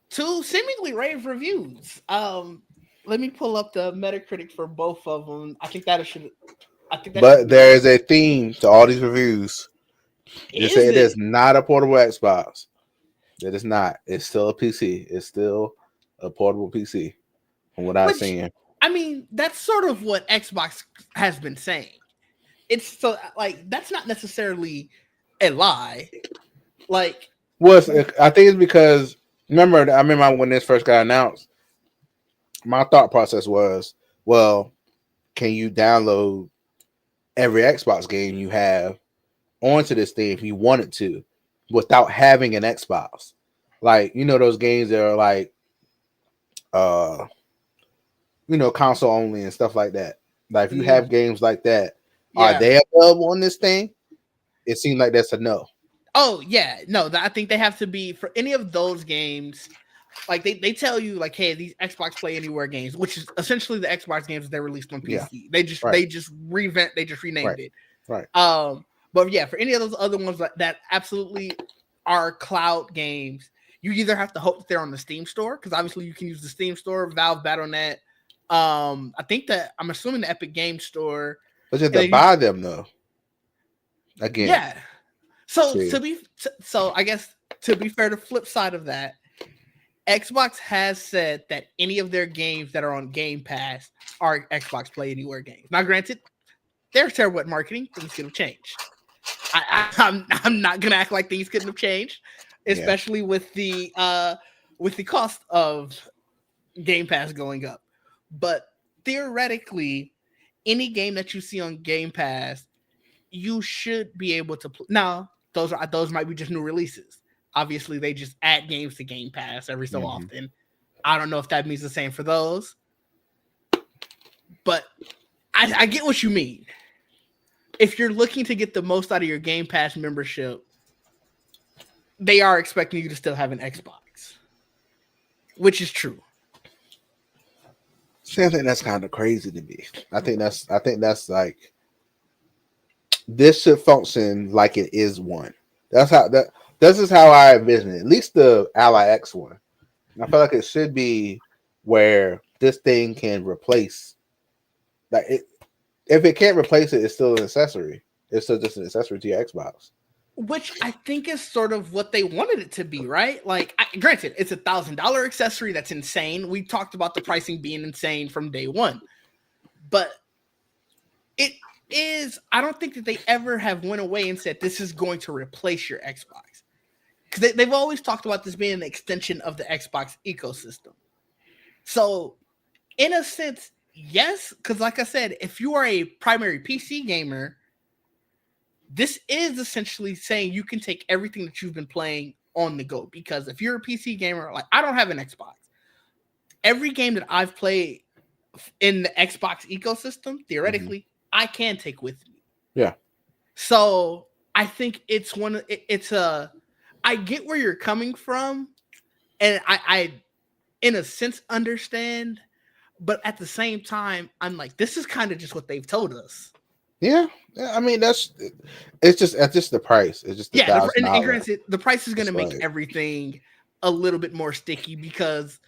two seemingly rave reviews. Let me pull up the Metacritic for both of them. I think that should But be there is a theme to all these reviews. They say is it is it? not a portable Xbox. It is not. It's still a PC. It's still a portable PC. From what I've Which seen. I mean, that's sort of what Xbox has been saying. It's so like that's not necessarily a lie. Like Was I think it's because I remember when this first got announced. My thought process was, well, can you download every Xbox game you have onto this thing if you wanted to, without having an Xbox? Like those games that are like uh console only and stuff like that. Like if you mm, have games like that, are yeah. they available on this thing? It seems like that's a no. Oh yeah. No, I think they have to be for any of those games. Like they tell you like, hey, these Xbox Play Anywhere games, which is essentially the Xbox games that they released on Yeah. PC. They just Right. renamed it. Right. But yeah, for any of those other ones that absolutely are cloud games, you either have to hope that they're on the Steam store because obviously you can use the Steam store, Valve Battle.net. I think that I'm assuming the Epic Game Store, But you have and to then you, buy them though. Again. yeah. So See. I guess to be fair, the flip side of that, Xbox has said that any of their games that are on Game Pass are Xbox Play Anywhere games. Now, granted, they're terrible at marketing. Things could have changed. I'm not gonna act like things couldn't have changed, Yeah. especially with the cost of Game Pass going up. But theoretically, any game that you see on Game Pass, you should be able to play. Now, those might be just new releases. Obviously, they just add games to Game Pass every so Hmm. often. I don't know if that means the same for those, but I get what you mean. If you're looking to get the most out of your Game Pass membership, they are expecting you to still have an Xbox, which is true. See, I think that's kind of crazy to me. I think that's like this should function like it is one. That's how that this is how I envision it. At least the Ally X one. I feel like it should be where this thing can replace like it if it can't replace it, it's still an accessory. It's still just an accessory to your Xbox. Which I think is sort of what they wanted it to be, right? Like, granted, it's $1,000 accessory. That's insane. We talked about the pricing being insane from day one, but it is. I don't think that they ever have went away and said this is going to replace your Xbox because they've always talked about this being an extension of the Xbox ecosystem. So, in a sense, yes, because like I said, if you are a primary PC gamer, this is essentially saying you can take everything that you've been playing on the go. Because if you're a PC gamer, like I don't have an Xbox, every game that I've played in the Xbox ecosystem, Hmm. theoretically, I can take with me. Yeah. So I think it's it's a, I get where you're coming from, and I in a sense understand, but at the same time, I'm like, this is kind of just what they've told us. Yeah. Yeah. I mean, it's just the price. It's just the Yeah, thousand and dollar. granted, the price is going to It's make like, everything a little bit more sticky because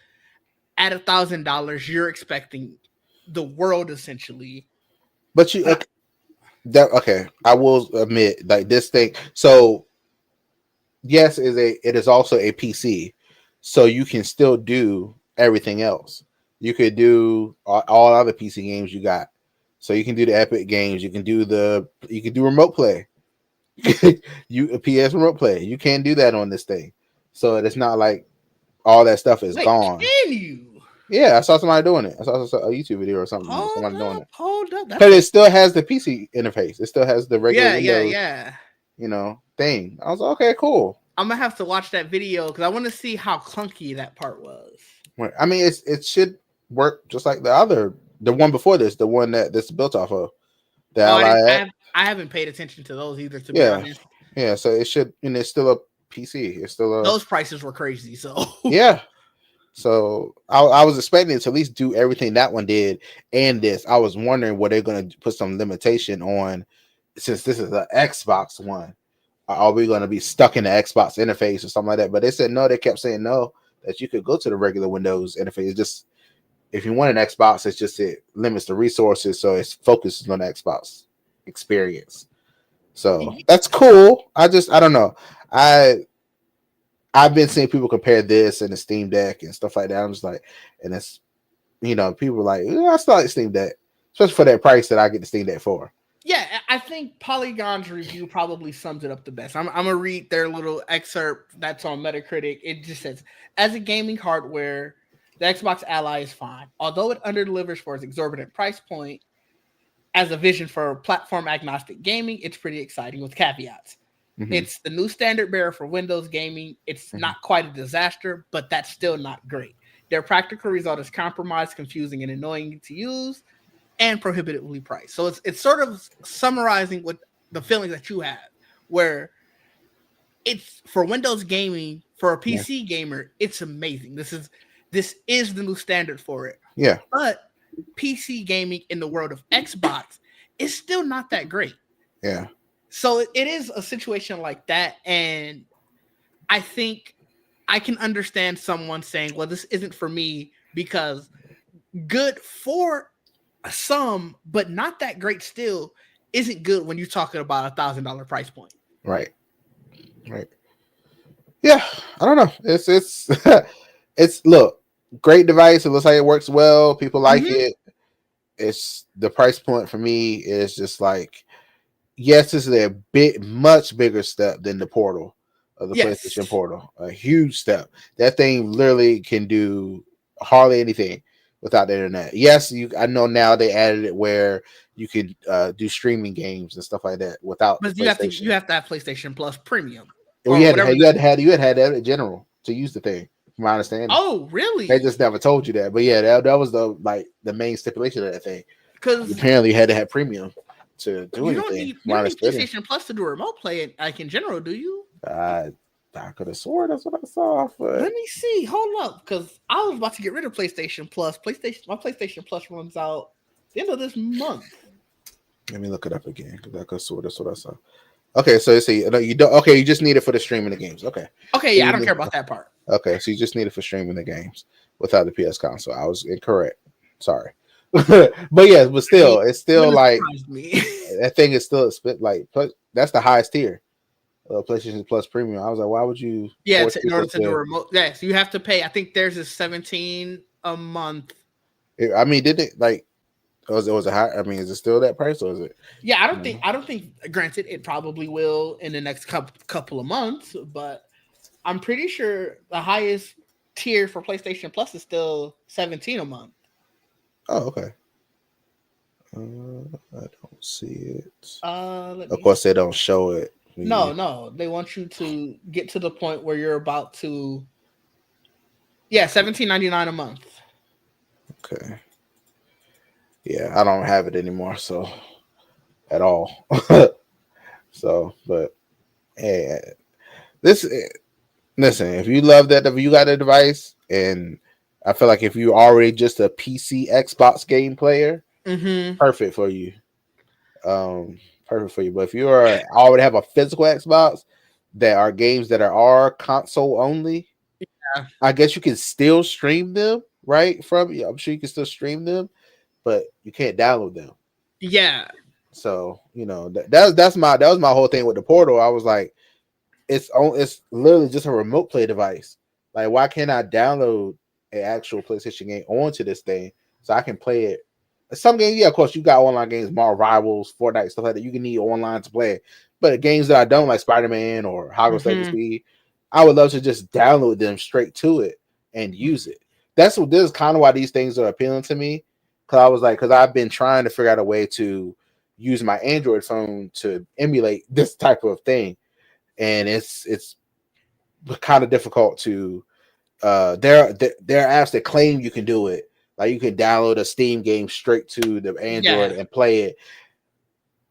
at $1,000, you're expecting the world essentially. but you But okay, that okay. I will admit, like this thing. So yes, it is also a PC, so you can still do everything else. You could do all other PC games you got. So you can do the Epic games. You can do remote play. You a PS remote play. You can't do that on this thing. So it's not like all that stuff is wait, gone. can you? Yeah, I saw somebody doing it. I saw a YouTube video or something. Somebody doing it Hold up. That's because a it still has the PC interface. It still has the regular Windows, yeah. thing. I was like, okay, cool. I'm gonna have to watch that video because I want to see how clunky that part was. I mean, it should work just like the one before this, the one that this is built off of the Oh, Ally X. I haven't paid attention to those either, to be Yeah, honest. yeah. So it should, it's still a PC. It's still a Those prices were crazy. So yeah. So I was expecting it to at least do everything that one did and this. I was wondering were they going to put some limitation on since this is an Xbox One. Are we going to be stuck in the Xbox interface or something like that? But they said no. They kept saying no, that you could go to the regular Windows interface. It's just if you want an Xbox, it's just it limits the resources, so it's focuses on the Xbox experience. So that's cool. I don't know. I I've been seeing people compare this and the Steam Deck and stuff like that. I'm just like, and it's people are like, I still like Steam Deck, especially for that price that I get the Steam Deck for. yeah, I think Polygon's review probably sums it up the best. I'm gonna read their little excerpt that's on Metacritic. It just says, as a gaming hardware, the Xbox Ally is fine, although it underdelivers for its exorbitant price point. As a vision for platform agnostic gaming, it's pretty exciting with caveats. Hmm. It's the new standard bearer for Windows gaming. It's Hmm. not quite a disaster, but that's still not great. Their practical result is compromised, confusing, and annoying to use, and prohibitively priced. So it's sort of summarizing what the feeling that you have, where it's for Windows gaming, for a Yeah, PC gamer, it's amazing. This is the new standard for it. yeah, But PC gaming in the world of Xbox is still not that great. yeah, So it is a situation like that, and I think I can understand someone saying, "Well, this isn't for me," because good for some, but not that great still isn't good when you're talking about $1,000 price point. right, right. Yeah, I don't know. It's it's look great device. It looks like it works well. People like Mm-hmm. it. It's the price point for me is just like yes, this is a big, much bigger step than the Portal of the PlayStation Yes, Portal. A huge step. That thing literally can do hardly anything without the internet. Yes, I know now they added it where you can do streaming games and stuff like that without the but you PlayStation. have to have PlayStation Plus Premium Well, or whatever. you had that in general to use the thing. From my understanding, Oh, they really? just never told you that. But yeah, that was the main stipulation of that thing. You Because apparently had to have premium to do you don't anything. need From you my don't need understanding. PlayStation Plus to do remote play, like in general, do you? I I could have sworn that's what I saw, Let but me see. Hold up, because I was about to get rid of PlayStation Plus. My PlayStation Plus runs out the end of this month. let me look it up again because I could have sworn that's what I saw. Okay, so you see, no, you don't. Okay, you just need it for the streaming the games. Okay, Okay, so yeah, I you don't care need. about that part. Okay, so you just need it for streaming the games without the PS console. I was incorrect. Sorry, but yeah, but I mean, still, it's it still wouldn't like surprise me. that thing is still a split. Like that's the highest tier, PlayStation Plus Premium. I was like, why would you Yeah, force in order people to do to? remote, yes, you have to pay. I think theirs is 17 a month. I mean, did it like was it high? I mean, is it still that price or is it? Yeah, You know, I don't think. Granted, it probably will in the next couple of months, but I'm pretty sure the highest tier for PlayStation Plus is still 17 a month. oh, okay. I don't see it. Let Of me course, see. they don't show it. No, no, they want you to get to the point where you're about to. Yeah, 17.99 a month. Okay. Yeah, I don't have it anymore, so at all. So, but hey, this listen, if you love that, if you got a device, and I feel like if you're already just a PC Xbox game player, Mm-hmm. perfect for you. Um, perfect for you. But if you are already have a physical Xbox that are games that are console only, Yeah. I guess you can still stream them, right? From I'm sure you can still stream them, but you can't download them. Yeah. So that was my whole thing with the Portal. I was like, it's literally just a remote play device. Like, why can't I download an actual PlayStation game onto this thing so I can play it? Some games, yeah, of course, you got online games, Marvel Rivals, Fortnite, stuff like that. You can need online to play. But games that I don't like, Spider Man or Hogwarts Mm-hmm. Legacy, I would love to just download them straight to it and use it. This is kind of why these things are appealing to me. Because I was like, because I've been trying to figure out a way to use my Android phone to emulate this type of thing, and it's kind of difficult to there are apps that claim you can do it, like you can download a Steam game straight to the Android Yeah. and play it.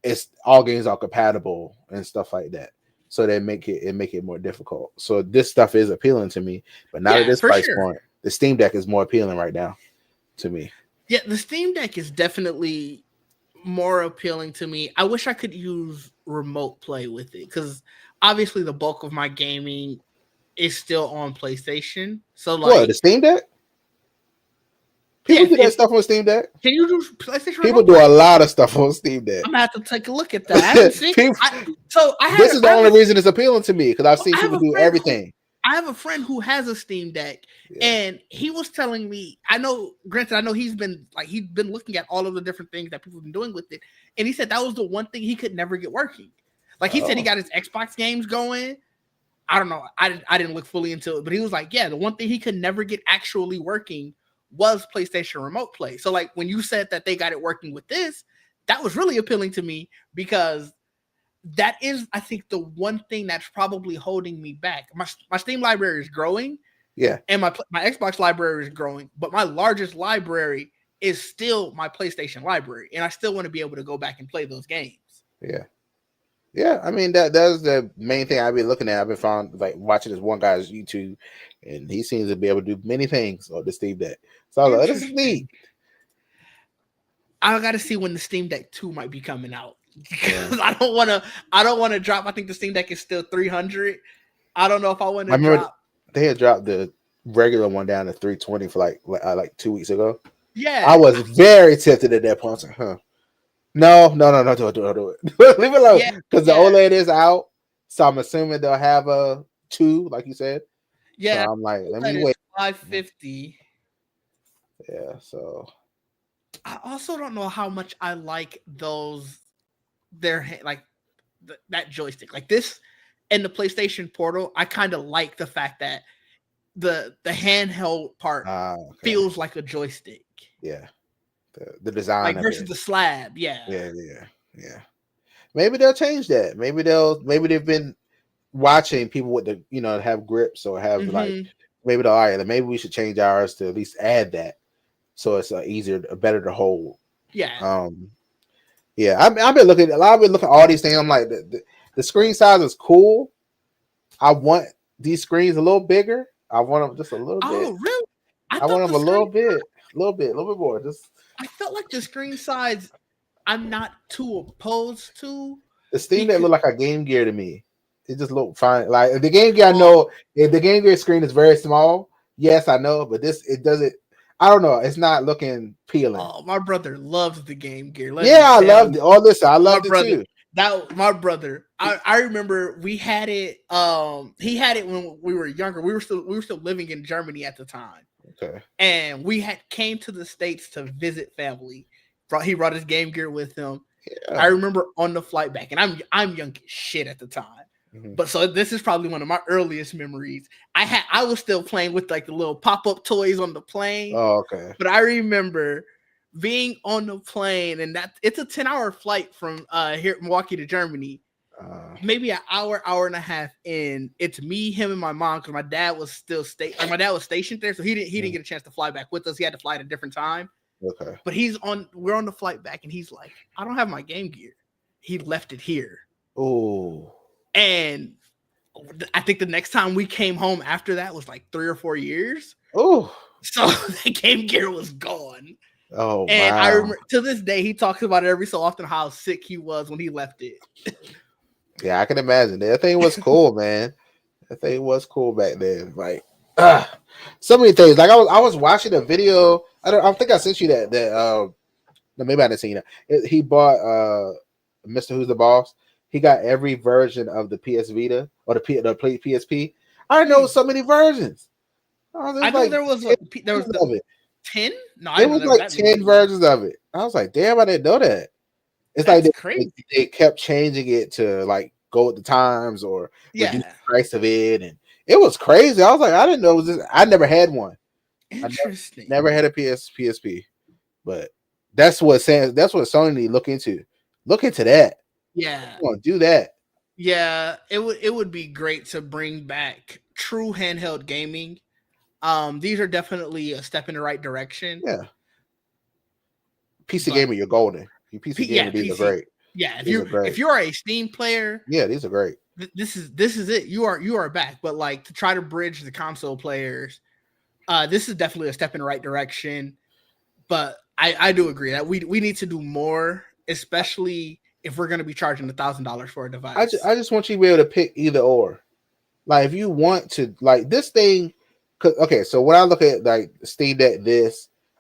It's all games are compatible and stuff like that, so they make it more difficult. So this stuff is appealing to me, but not at Yeah, this for price sure. point. The Steam Deck is more appealing right now to me. Yeah, the Steam Deck is definitely more appealing to me. I wish I could use remote play with it because obviously the bulk of my gaming is still on PlayStation. So What, the like, Steam Deck? yeah, People do that stuff on Steam Deck. can you do PlayStation People remote do a play? lot of stuff on Steam Deck. I'm gonna have to take a look at that. I haven't seen. People, I so this is I the only reason it's appealing to me because I've seen I have people a do friend who everything. I have a friend who has a Steam Deck, Yeah. and he was telling me. I know, granted, I know he's been looking at all of the different things that people have been doing with it, and he said that was the one thing he could never get working. Like he said, he Oh, got his Xbox games going. I don't know. I didn't look fully into it, but he was like, yeah, the one thing he could never get actually working was PlayStation Remote Play. So like when you said that they got it working with this, that was really appealing to me because that is, I think, the one thing that's probably holding me back. My Steam library is growing, yeah, and my Xbox library is growing, but my largest library is still my PlayStation library, and I still want to be able to go back and play those games. yeah, yeah. I mean that's the main thing I've been looking at. I've been found like watching this one guy's YouTube, and he seems to be able to do many things on the Steam Deck. So I was like, oh, this is neat. Interesting. I got to see when the Steam Deck 2 might be coming out Yeah, because I don't want to drop. I think the Steam Deck is still 300. I don't know if I want I to remember drop. they had dropped the regular one down to 320 for like 2 weeks ago. I Yeah, was very tempted at that point. I was like, huh. No, do it. Leave it alone. yeah, Because the yeah, OLED is out. So I'm assuming they'll have a two, like you said. So yeah. I'm like, let That me is wait. 550. Yeah, so I also don't know how much I like those their like that joystick. Like this and the PlayStation Portal, I kind of like the fact that the handheld part okay. feels like a joystick. Yeah. The design Like of versus it. the slab, yeah. Yeah. Maybe they'll change that. Maybe they've been watching people with the have grips or have like Mhm. maybe they'll all right, maybe we should change ours to at least add that so it's easier, better to hold. Yeah. Um, yeah, I've been looking. I've been looking at all these things. I'm like, the screen size is cool. I want these screens a little bigger. I want them just a little bit. Oh, really? I I want thought them the a screen a little bit more. Just I felt like the screen size I'm not too opposed to the Steam Deck because look like a Game Gear to me. It just look fine. Like the Game Gear, I oh, know if the Game Gear screen is very small. Yes, I know, but this it doesn't. I don't know. It's not looking appealing. oh, my brother loves the Game Gear. Let Yeah, me I tell loved you. it. All this, I My loved it brother too. that my brother I remember we had it he had it when we were younger. We were still living in Germany at the time. Okay. And we had came to the States to visit family. He brought his Game Gear with him. I Yeah. remember on the flight back, and I'm young as shit at the time. Mhm. But so this is probably one of my earliest memories. I was still playing with like the little pop-up toys on the plane. Oh, okay. But I remember being on the plane, and that it's a 10-hour flight from here Milwaukee to Germany. Uh, Maybe an hour and a half in. It's me, him, and my mom because my dad was stationed there, so he didn't mm, get a chance to fly back with us. He had to fly at a different time. Okay. But we're on the flight back, and he's like, I don't have my Game Gear. He left it here. Oh. And I think the next time we came home after that was like 3 or 4 years. Oh. So the Game Gear was gone. Oh And I wow. remember to this day, he talks about it every so often how sick he was when he left it. Yeah, I can imagine. That thing was cool, man. That thing was cool back then. Like, ah, so many things. Like I was watching a video. I think I sent you that. No, maybe I didn't see that. He bought Mr. Who's the Boss. He got every version of the PS Vita or the PSP. I didn't know it was so many versions. Oh, I there's know like there was 10 the of it. 10. No, I It didn't know was there was like that many. 10 versions of it. I was like, damn, I didn't know that. It's like That's crazy. they kept changing it to like go with the times or reduce Yeah, the price of it, and it was crazy. I was like, I didn't know it was this. I never had one. I interesting. never had a PSP, but that's what Sony need to look into. Look into that. Yeah, I want to do that. yeah. It would be great to bring back true handheld gaming. These are definitely a step in the right direction. Yeah, PC But gamer, you're golden. Your PC gamer, yeah, these are PC. great. Yeah, These are if great. you're a Steam player, Yeah, these are great. this is it. You are back. But like to try to bridge the console players, this is definitely a step in the right direction. But I do agree that we need to do more, especially if we're going to be charging $1,000 for a device. I just want you to be able to pick either or. Like if you want to like this thing, okay. So when I look at like Steam Deck,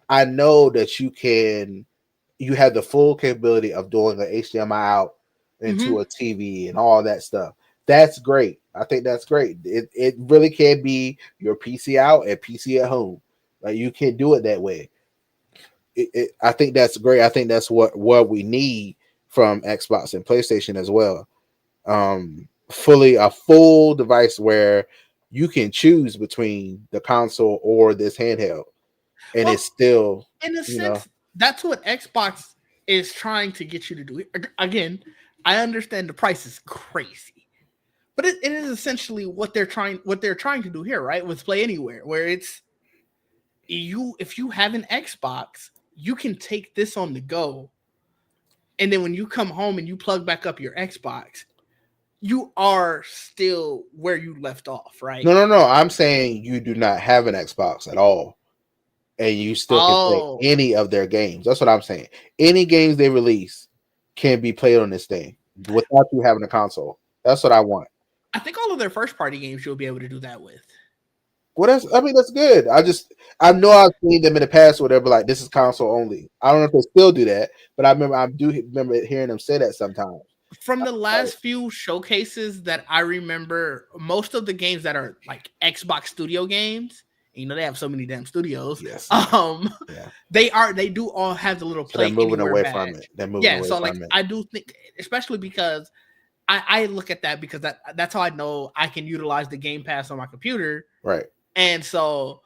I know that you have the full capability of doing an HDMI out into Hmm. a TV and all that stuff. That's great. I think that's great. It really can be your PC out and PC at home. Like you can do it that way. I think that's great. I think that's what we need from Xbox and PlayStation as well. Fully a full device where you can choose between the console or this handheld, and it's Well, still, in a you know, sense, that's what Xbox is trying to get you to do. Again, I understand the price is crazy, but it is essentially what they're trying to do here, right? With Play Anywhere, where it's if you have an Xbox, you can take this on the go, and then when you come home and you plug back up your Xbox, you are still where you left off, right? no. I'm saying you do not have an Xbox at all, and you still can play Oh, any of their games. That's what I'm saying. Any games they release can be played on this thing without you having a console. That's what I want. I think all of their first party games you'll be able to do that with. Well, I mean, that's good. I know I've seen them in the past, or whatever. Like this is console only. I don't know if they still do that, but I do remember hearing them say that sometimes. From the last few showcases that I remember, most of the games that are like Xbox Studio games, they have so many damn studios. Yes. Um, Yeah. they do all have the little So they're Play moving Anywhere away from badge. it. They're moving Yeah, away so like from it. I do think, especially because I look at that because that's how I know I can utilize the Game Pass on my computer, Right. and so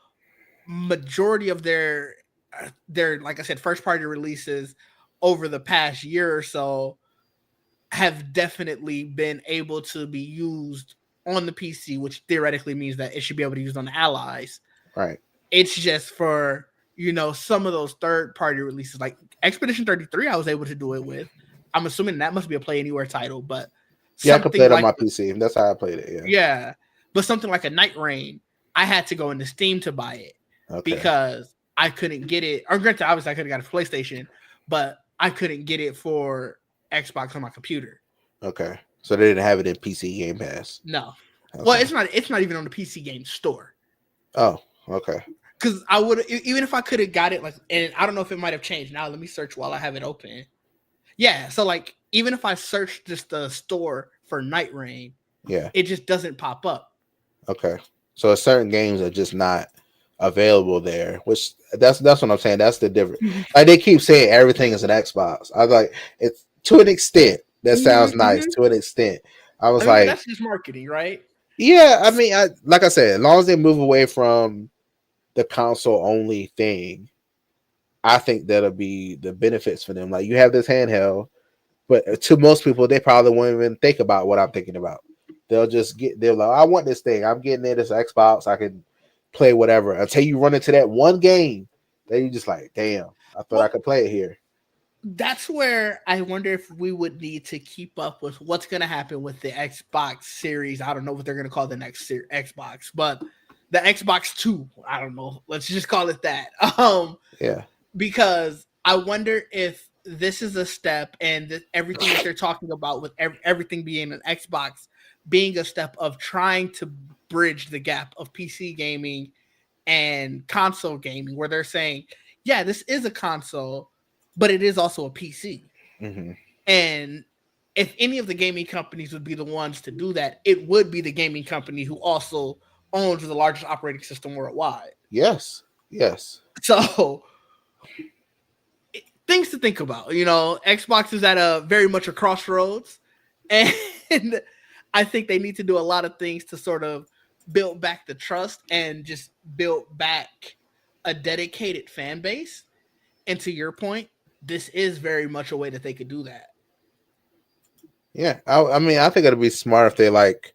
majority of their like I said first party releases over the past year or so have definitely been able to be used on the PC, which theoretically means that it should be able to be used on the Allies. Right. It's just for some of those third party releases, like Expedition 33, I was able to do it with. I'm assuming that must be a Play Anywhere title, but Yeah, I could play something it on like my PC. That's how I played it. Yeah. yeah, but something like a Night Rain, I had to go into Steam to buy it Okay. because I couldn't get it. Or granted, obviously I could have got it for PlayStation, but I couldn't get it for Xbox on my computer. Okay. So they didn't have it in PC Game Pass. No. Well, Okay. it's not even on the PC game store. Oh. Okay. Because I would even if I could have got it, like, and I don't know if it might have changed. Now let me search while I have it open. Yeah, so like even if I search just the store for Night Rain, Yeah. it just doesn't pop up. Okay. So certain games are just not available there, which that's what I'm saying. That's the difference. Like they keep saying everything is an Xbox. I was like, it's to an extent. That sounds nice. To an extent. I was I mean, but like, that's just marketing, right? yeah. I mean, like I said, as long as they move away from the console only thing, I think that'll be the benefits for them. Like you have this handheld, but to most people, they probably won't even think about what I'm thinking about. They're like, I want this thing. I'm getting it. It's Xbox. I can play whatever until you run into that one game. Then you just like, damn. I thought I Well, could play it here. that's where I wonder if we would need to keep up with what's going to happen with the Xbox Series. I don't know what they're going to call the next Xbox, but the Xbox Two. I don't know. Let's just call it that. Yeah. Because I wonder if this is a step, and everything that they're talking about with everything being an Xbox, being a step of trying to bridge the gap of PC gaming and console gaming, where they're saying, yeah, this is a console, but it is also a PC. Hmm. And if any of the gaming companies would be the ones to do that, it would be the gaming company who also owns the largest operating system worldwide. Yes. Yes. So things to think about. Xbox is at a very much a crossroads, and I think they need to do a lot of things to sort of build back the trust and just build back a dedicated fan base. And to your point, this is very much a way that they could do that. Yeah. I mean, I think it'd be smart if they like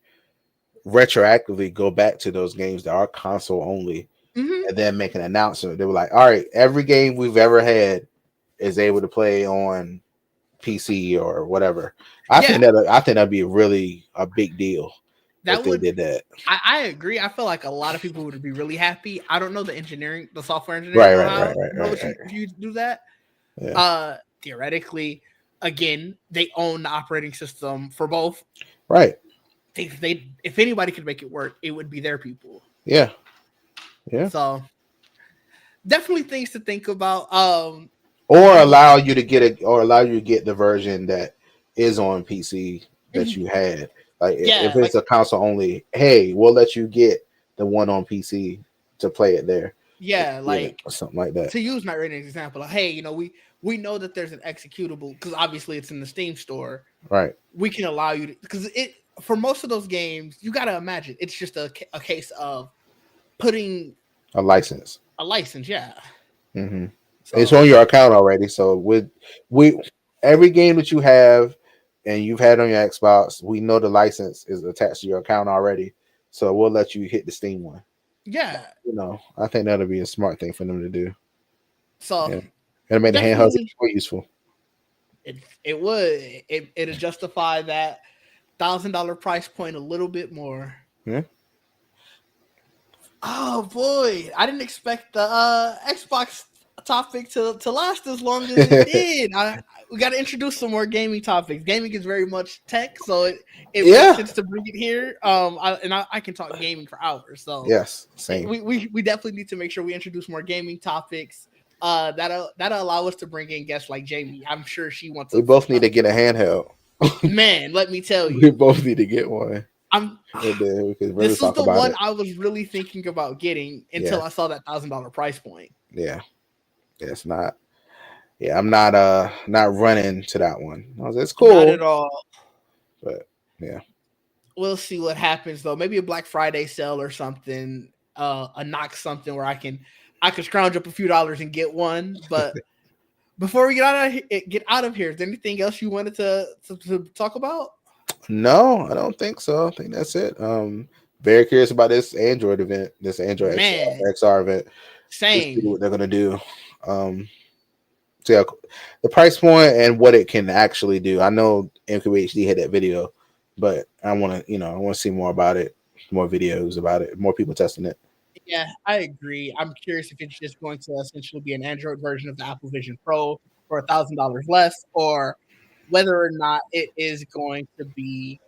retroactively go back to those games that are console only Hmm. and then make an announcement. They were like, all right, every game we've ever had is able to play on PC or whatever. Yeah, I think that'd be really a big deal if that they would. did that. I agree. I feel like a lot of people would be really happy. I don't know the software engineering Right, know right, how right, right, know right, if right. you do that. Yeah. Theoretically, again, they own the operating system for both. Right. They if anybody could make it work, it would be their people. Yeah. Yeah. So definitely things to think about. Or The allow you to get the version that is on PC that you had. Like if yeah, it's like a console only, hey, we'll let you get the one on PC to play it there. yeah, Yeah, like or something like that. to use Night Raiding as an example, like, hey, we know that there's an executable because obviously it's in the Steam store. Right. We can allow you to because it for most of those games, you got to imagine it's just a case of putting A license. a license. Yeah. Hmm. It's So on your account already. So with we every game that you have and you've had on your Xbox, we know the license is attached to your account already. So we'll let you hit the Steam one. yeah. I think that'll be a smart thing for them to do. So Yeah. It'll make the handhelds even definitely more useful. it would it'd justify that $1,000 price point a little bit more. Yeah. Oh boy, I didn't expect the Xbox topic to last as long as it did. We got to introduce some more gaming topics. Gaming is very much tech, so it makes Yeah. sense to bring it here. I can talk gaming for hours, so Yes. Same. we definitely need to make sure we introduce more gaming topics. That'll allow us to bring in guests like Jamie. I'm sure she wants We both need to get a handheld. man. Let me tell We you, both need to get one. I'm. And then we can really This was talk the about one it. I was really thinking about getting Yeah. until I saw that $1,000 price point. Yeah. Yeah. It's not. Yeah. I'm not running to that one. It's Not cool, at all. but yeah. We'll see what happens though. Maybe a Black Friday sale or something. A knock something where I can scrounge up a few dollars and get one. But before we get out of here, is there anything else you wanted to talk about? No, I don't think so. I think that's it. Very curious about this Android event, this Android Man, XR event. Just see same. what they're gonna do. See how, the price point and what it can actually do. I know MKBHD had that video, but I want to, I want to see more about it, more videos about it, more people testing it. Yeah, I agree. I'm curious if it's just going to essentially be an Android version of the Apple Vision Pro for $1,000 less, or whether or not it is going to be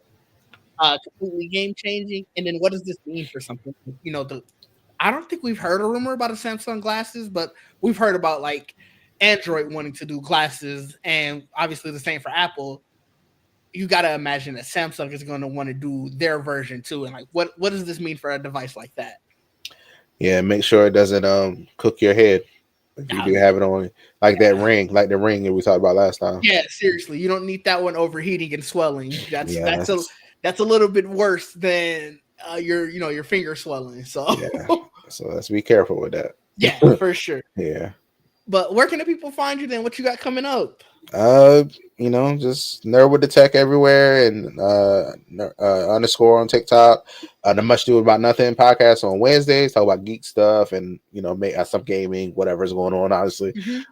completely game changing. And then what does this mean for something? I don't think we've heard a rumor about a Samsung glasses, but we've heard about like Android wanting to do glasses, and obviously the same for Apple. You got to imagine that Samsung is going to want to do their version too. And like, what does this mean for a device like that? Yeah, make sure it doesn't cook your head if you do Um, have it on, like that ring, like the ring that we talked about last time. yeah, seriously, you don't need that one overheating and swelling. That's Yeah, that's a that's a little bit worse than your finger swelling. So yeah. So let's be careful with that. yeah, for sure. Yeah. But where can the people find you then? What you got coming up? Uh, just nerd with the tech everywhere and underscore on TikTok. The Much Do About Nothing podcast on Wednesdays. Talk about geek stuff and make some gaming, whatever's going on. Honestly, Mhm.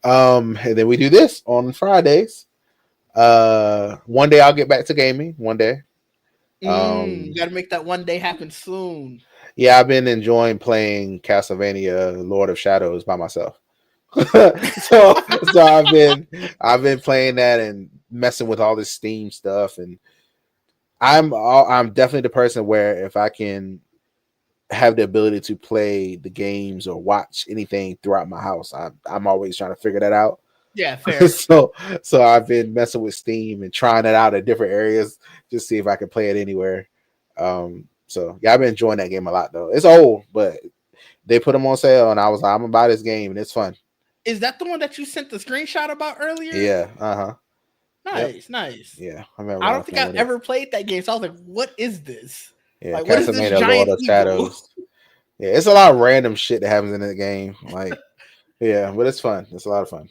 And then we do this on Fridays. One day I'll get back to gaming. One day. You Um, got to make that one day happen soon. yeah, I've been enjoying playing Castlevania Lord of Shadows by myself. so I've been playing that and messing with all this Steam stuff, and I'm definitely the person where if I can have the ability to play the games or watch anything throughout my house, I'm always trying to figure that out. Yeah, fair. so so I've been messing with Steam and trying it out at different areas, just see if I can play it anywhere. So yeah, I've been enjoying that game a lot though. It's old, but they put them on sale, and I was like, I'm gonna buy this game, and it's fun. Is that the one that you sent the screenshot about earlier? Yeah, uh-huh. Yep. Nice, nice. Yeah, I remember I when I don't think playing I've with it. ever played that game, so I was like, "What is this? Yeah, Like, what is this Castlevania Lord giant of eagle?" Shadows. Yeah, it's a lot of random shit that happens in the game. Like, yeah, but it's fun. It's a lot of fun.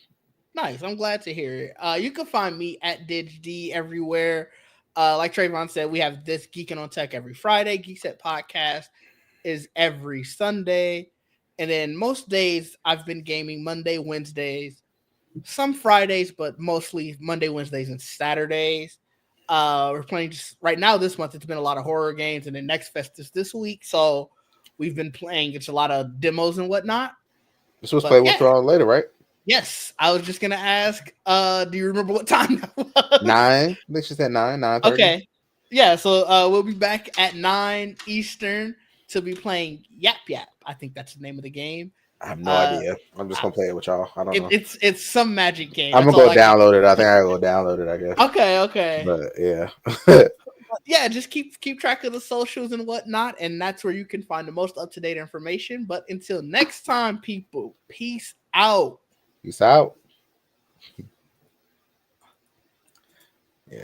Nice. I'm glad to hear it. You can find me at DidgeD everywhere. Like Trayvon said, we have this Geekin on Tech every Friday. Geek Set Podcast is every Sunday. And then most days I've been gaming Monday, Wednesdays, some Fridays, but mostly Monday, Wednesdays, and Saturdays. We're playing just right now this month. It's been a lot of horror games, and then Next Fest is this week. So we've been playing. It's a lot of demos and whatnot. This was But played with yeah, you all later, right? yes, I was just gonna ask. Do you remember what time that was? 9. I think she said 9:30. Okay, yeah. So we'll be back at 9 Eastern to be playing Yap Yap. I think that's the name of the game. I have no Uh, idea. I'm just I- gonna play it with y'all. I don't know. it's some magic game. I'm That's gonna all go I got. download it. I think I go download it. I guess. Okay, okay. But yeah. But yeah, just keep track of the socials and whatnot, and that's where you can find the most up to date information. But until next time, people, peace out. Peace out.